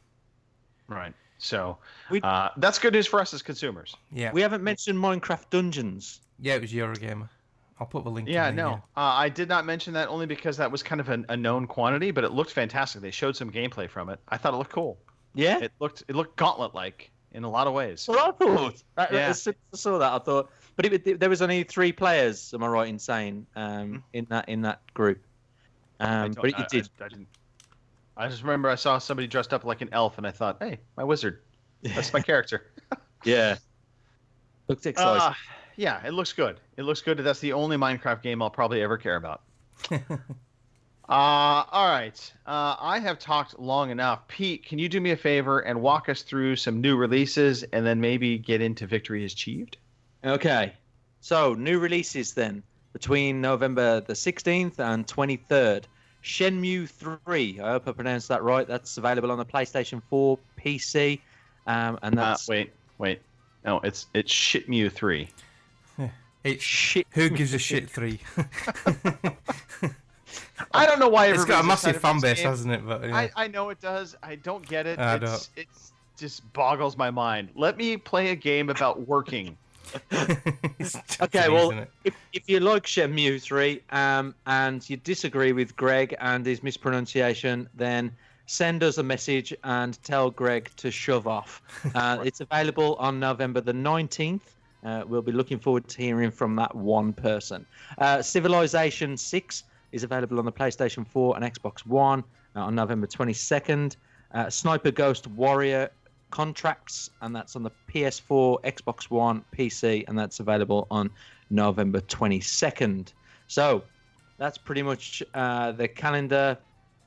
Right. So that's good news for us as consumers. Yeah. We haven't mentioned Minecraft Dungeons. Yeah, it was Eurogamer. I'll put the link. I did not mention that only because that was kind of a known quantity, but it looked fantastic. They showed some gameplay from it. I thought it looked cool. Yeah, it looked Gauntlet-like in a lot of ways. Well, I thought. As soon as I saw that, I thought. But there was only 3 players. Am I right in saying in that group? But it did. I just remember I saw somebody dressed up like an elf, and I thought, hey, my wizard. That's my character. Yeah. Looked exciting. Yeah, it looks good. It looks good. That's the only Minecraft game I'll probably ever care about. All right. I have talked long enough. Pete, can you do me a favor and walk us through some new releases and then maybe get into Victory Achieved? Okay. So, new releases then. Between November the 16th and 23rd. Shenmue 3. I hope I pronounced that right. That's available on the PlayStation 4, PC. And that's... Wait. No, it's Shitmue 3. It's shit. Who gives a shit 3? I don't know why it's got a massive fan base, hasn't it? But anyway. I know it does. I don't get it. It just boggles my mind. Let me play a game about working. Okay, well, if you like Shenmue 3 and you disagree with Greg and his mispronunciation, then send us a message and tell Greg to shove off. It's available on November the 19th. We'll be looking forward to hearing from that one person. Civilization 6 is available on the PlayStation 4 and Xbox One on November 22nd. Sniper Ghost Warrior Contracts, and that's on the PS4, Xbox One, PC, and that's available on November 22nd. So that's pretty much the calendar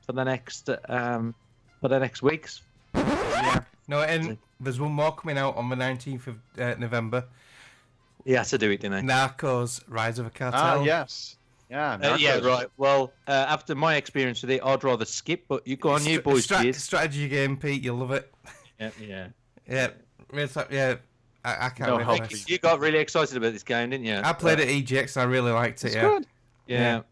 for the next weeks. Yeah. No, and there's one more coming out on the 19th of November. He had to do it, didn't he? Narcos: Rise of a Cartel. Yes. Yeah. Yeah, right. Well, after my experience with it, I'd rather skip. But you go on, you boys. Strategy game, Pete. You'll love it. Yeah. I can't wait. You got really excited about this game, didn't you? I played at EGX and I really liked it. It's good. Yeah.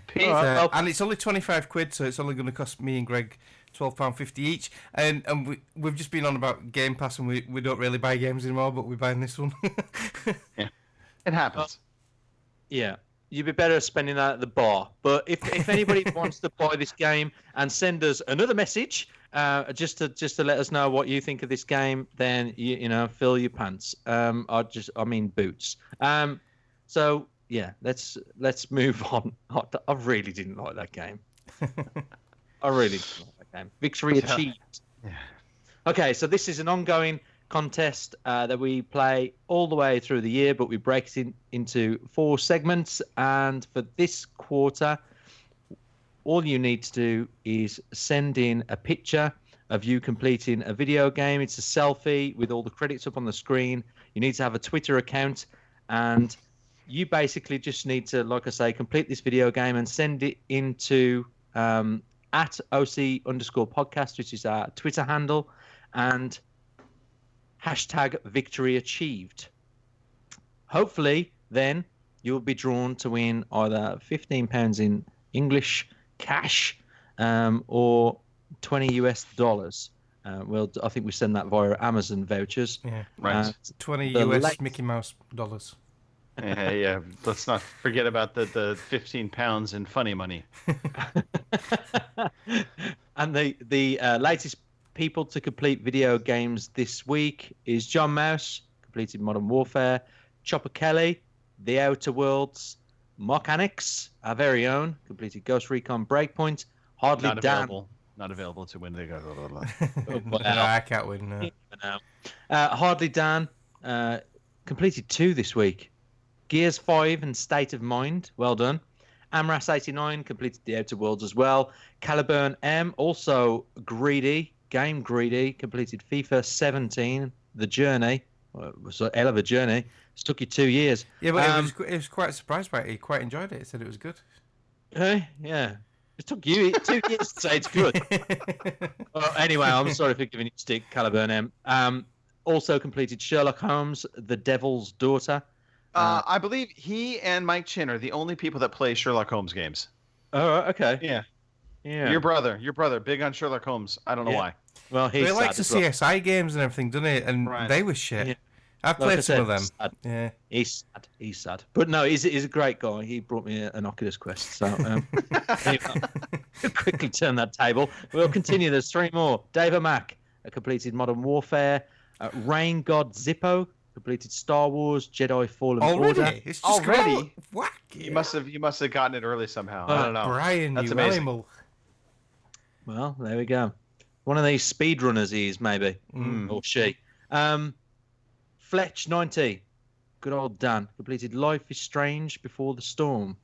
Pete, And it's only 25 quid, so it's only going to cost me and Greg £12.50 each. And we've just been on about Game Pass, and we don't really buy games anymore, but we're buying this one. Yeah, it happens. Yeah. You'd be better spending that at the bar. But if anybody wants to buy this game and send us another message, just to let us know what you think of this game, then you know, fill your pants. I mean boots. So yeah, let's move on. I really didn't like that game. I really didn't like that game. Victory achieved. Yeah. Okay, so this is an ongoing contest that we play all the way through the year, but we break it into 4 segments. And for this quarter, all you need to do is send in a picture of you completing a video game. It's a selfie with all the credits up on the screen. You need to have a Twitter account, and you basically just need to, like I say, complete this video game and send it into at OC_podcast, which is our Twitter handle, and hashtag victory achieved. Hopefully, then you'll be drawn to win either £15 in English cash or $20 US. Well, I think we send that via Amazon vouchers. Yeah, right. 20 US Mickey Mouse dollars. Yeah. Let's not forget about the £15 in funny money. And the latest people to complete video games this week is John Mouse, completed Modern Warfare, Chopper Kelly, The Outer Worlds, Mochanix, our very own, completed Ghost Recon Breakpoint, Hardly Dan. Not available to win the No, I can't win. No. Hardly Dan completed 2 this week. Gears 5 and State of Mind, well done. Amras89 completed The Outer Worlds as well. Caliburn M, also game greedy, completed FIFA 17, The Journey. Well, it was a hell of a journey. It took you 2 years. Yeah, but it was quite surprised by it. He quite enjoyed it. He said it was good. Hey, yeah. It took you 2 years to say it's good. Well, anyway, I'm sorry for giving you stick, Caliburn M. Also completed Sherlock Holmes, The Devil's Daughter. I believe he and Mike Chin are the only people that play Sherlock Holmes games. Oh, okay. Yeah. Yeah. Your brother, big on Sherlock Holmes. I don't know why. Well, he likes the CSI games and everything, doesn't he? And they were shit. Yeah. I've played some of them. Sad. Yeah. He's sad. But no, he's a great guy. He brought me an Oculus Quest. So anyway, quickly turn that table. We'll continue. There's 3 more. Dave O'Mac completed Modern Warfare. Rain God Zippo completed Star Wars Jedi Fallen Order. It's just already. Whack. You must have gotten it early somehow. I don't know. Brian, that's you amazing. animal. Well, there we go. One of these speedrunners he is, maybe. Or she. Fletch 90. Good old Dan. Completed Life is Strange Before the Storm.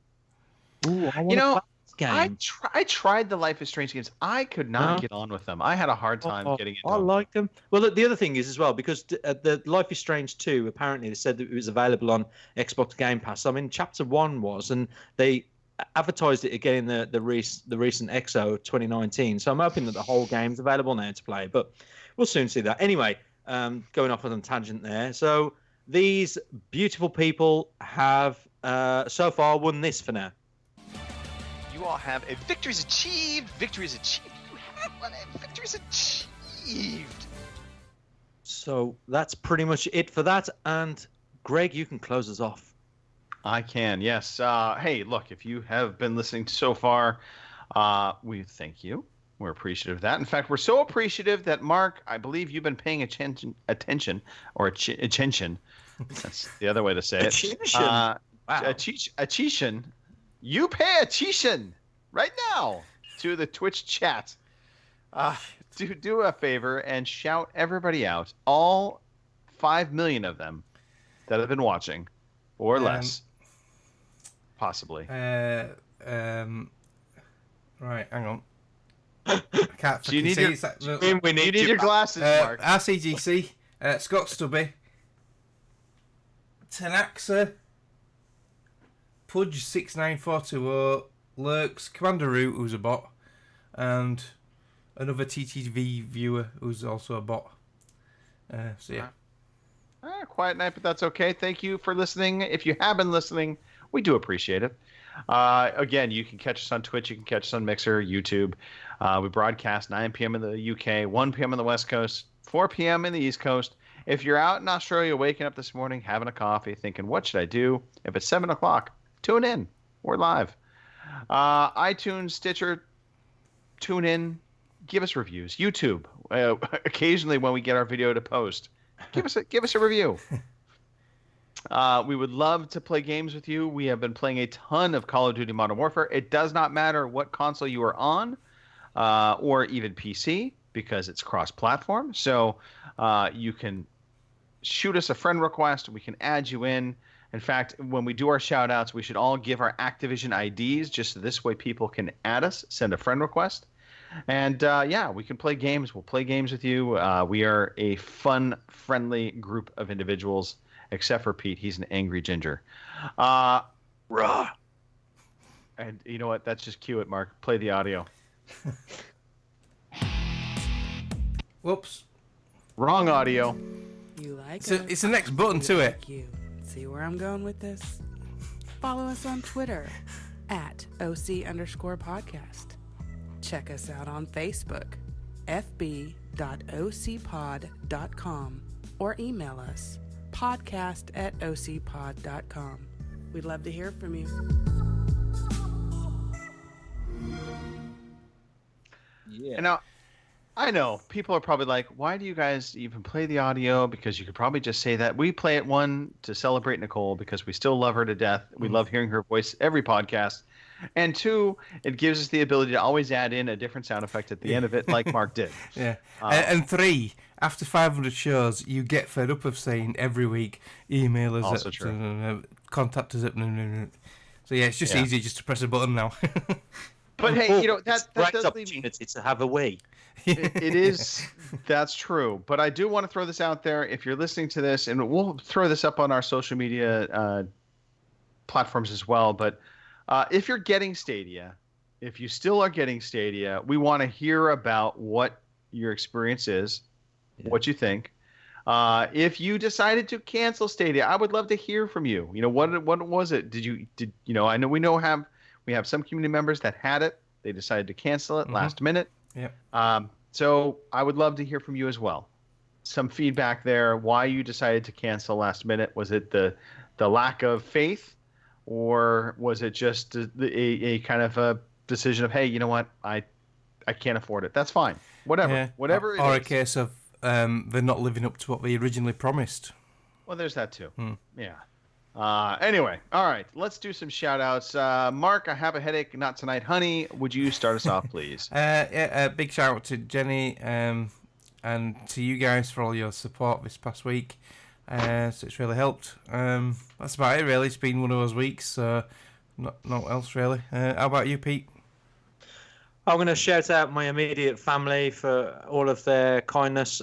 Ooh, I want to play this game. I tried the Life is Strange games. I could not get on with them. I had a hard time getting into them. I like them. Well, look, the other thing is as well, because the Life is Strange 2, apparently they said that it was available on Xbox Game Pass. I mean, Chapter 1 was, and they advertised it again in the recent EXO 2019. So I'm hoping that the whole game's available now to play, but we'll soon see that. Anyway, going off on a tangent there. So these beautiful people have so far won this for now. You all have a victory's achieved. Victory's achieved. You have one. A victory's achieved. So that's pretty much it for that. And Greg, you can close us off. I can, yes. Hey, look, if you have been listening so far, we thank you. We're appreciative of that. In fact, we're so appreciative that, Mark, I believe you've been paying attention, or attention. That's the other way to say it. Wow. Attention. You pay attention right now to the Twitch chat. Do a favor and shout everybody out, all 5 million of them that have been watching, or less. Possibly. Right, hang on. I can't So you need see. we need your glasses, Mark. RCGC, Scott Stubby, Tenaxa, Pudge 69420, Lurks, Commander Root, who's a bot, and another TTV viewer who's also a bot. So yeah. Quiet night, but that's okay. Thank you for listening. If you have been listening, we do appreciate it. Again, you can catch us on Twitch. You can catch us on Mixer, YouTube. We broadcast 9 p.m. in the UK, 1 p.m. on the West Coast, 4 p.m. in the East Coast. If you're out in Australia, waking up this morning, having a coffee, thinking, what should I do? If it's 7 o'clock, tune in. We're live. iTunes, Stitcher, tune in. Give us reviews. YouTube, occasionally when we get our video to post, give us a review. We would love to play games with you. We have been playing a ton of Call of Duty Modern Warfare. It does not matter what console you are on, or even PC, because it's cross-platform. So you can shoot us a friend request. We can add you in. In fact, when we do our shout-outs, we should all give our Activision IDs, just so this way people can add us, send a friend request. And, yeah, we can play games. We'll play games with you. We are a fun, friendly group of individuals, except for Pete. He's an angry ginger. Rah! And you know what? That's just cue it, Mark. Play the audio. Whoops. Wrong audio. You like So us, it's the next button we to it. like you. See where I'm going with this? Follow us on Twitter at OC_podcast. Check us out on Facebook, fb.ocpod.com, or email us, podcast@ocpod.com. We'd love to hear from you. Yeah. And now, I know people are probably like, why do you guys even play the audio? Because you could probably just say that. We play it, one, to celebrate Nicole because we still love her to death. We love hearing her voice every podcast. And two, it gives us the ability to always add in a different sound effect at the end of it, like Mark did. Yeah. And three, after 500 shows, you get fed up of saying every week, email us Also at, true. contact us at... So yeah, it's just easy just to press a button now. But hey, you know, It's that a great does leave me... opportunity to have a wee. It is. That's true. But I do want to throw this out there. If you're listening to this, and we'll throw this up on our social media platforms as well. But if you're getting Stadia, if you still are getting Stadia, we want to hear about what your experience is, what you think. If you decided to cancel Stadia, I would love to hear from you. You know, what was it? Did you know? I know we have some community members that had it. They decided to cancel it last minute. Yeah. So I would love to hear from you as well. Some feedback there. Why you decided to cancel last minute? Was it the lack of faith, or was it just a kind of a decision of, hey, you know what, I can't afford it. That's fine. Whatever. Yeah. Whatever. Or it a is. case of they're not living up to what they originally promised. Well, there's that too. Yeah. Anyway, all right, let's do some shout outs. Mark, I have a headache, not tonight. Honey, would you start us off, please? Big shout out to Jenny and to you guys for all your support this past week. So it's really helped. That's about it, really. It's been one of those weeks, so not else really. How about you, Pete? I'm going to shout out my immediate family for all of their kindness,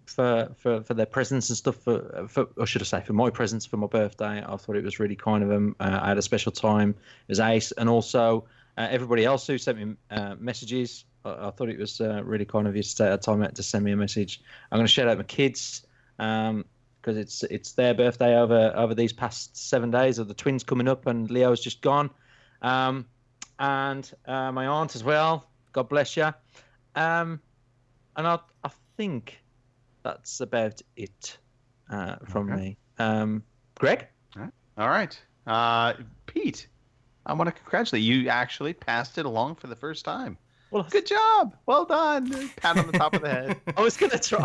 for their presents and stuff, or should I say, for my presents for my birthday. I thought it was really kind of them. I had a special time. It was ace. And also everybody else who sent me messages. I thought it was really kind of you to take that time out to send me a message. I'm going to shout out my kids because it's their birthday over these past 7 days of the twins coming up, and Leo's just gone. And my aunt as well. God bless you. And I think that's about it from me. Greg? All right. Pete, I want to congratulate you. You actually passed it along for the first time. Well, good job. Well done. Pat on the top of the head. I was gonna do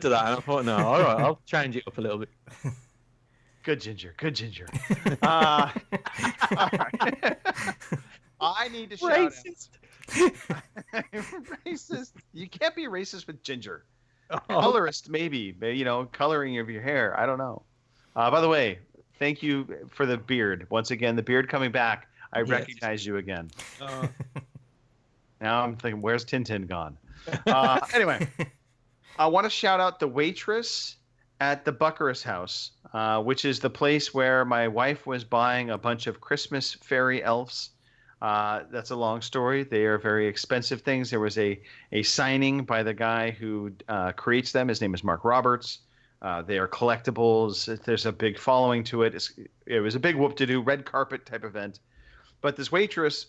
that, and I thought, no, all right, I'll change it up a little bit. Good ginger. Good ginger. All right. I need to shout out. Racist. You can't be racist with ginger. Colorist, maybe. You know, coloring of your hair. I don't know. By the way, thank you for the beard. Once again, the beard coming back. I recognize you again. Now I'm thinking, where's Tintin gone? Anyway, I want to shout out the waitress at the Buckarus House, which is the place where my wife was buying a bunch of Christmas fairy elves. That's a long story. They are very expensive things. There was a signing by the guy who creates them. His name is Mark Roberts. They are collectibles. There's a big following to it. It was a big whoop-de-doo, red carpet type event. But this waitress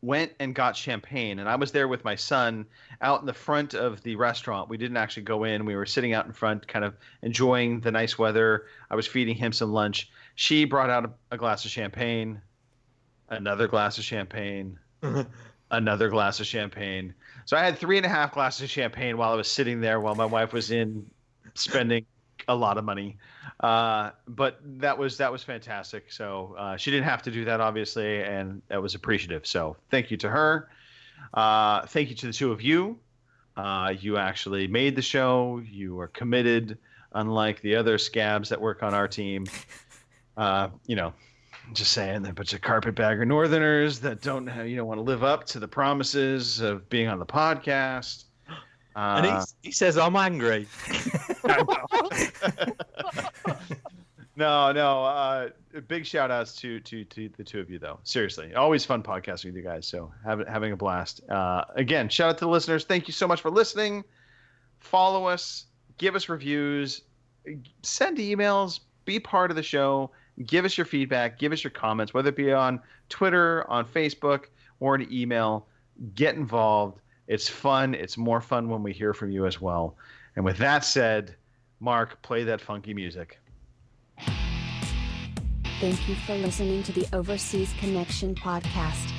went and got champagne, and I was there with my son out in the front of the restaurant. We didn't actually go in. We were sitting out in front, kind of enjoying the nice weather. I was feeding him some lunch. She brought out a glass of champagne, another glass of champagne, another glass of champagne. So I had 3.5 glasses of champagne while I was sitting there while my wife was in spending a lot of money. But that was fantastic. So she didn't have to do that, obviously, and that was appreciative. So thank you to her. Thank you to the two of you. You actually made the show. You were committed, unlike the other scabs that work on our team. Just saying, they're a bunch of carpetbagger Northerners that don't want to live up to the promises of being on the podcast. And he says, I'm angry. No. Big shout outs to the two of you, though. Seriously. Always fun podcasting with you guys. So having a blast. Again, shout out to the listeners. Thank you so much for listening. Follow us. Give us reviews. Send emails. Be part of the show. Give us your feedback. Give us your comments, whether it be on Twitter, on Facebook, or an email. Get involved. It's fun. It's more fun when we hear from you as well. And with that said, Mark, play that funky music. Thank you for listening to the Overseas Connection podcast.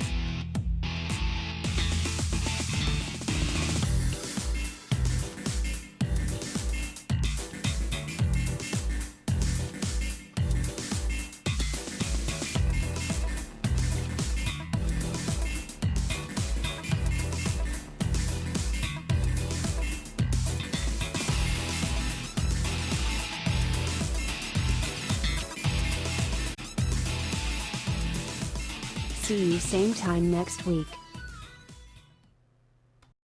See you same time next week.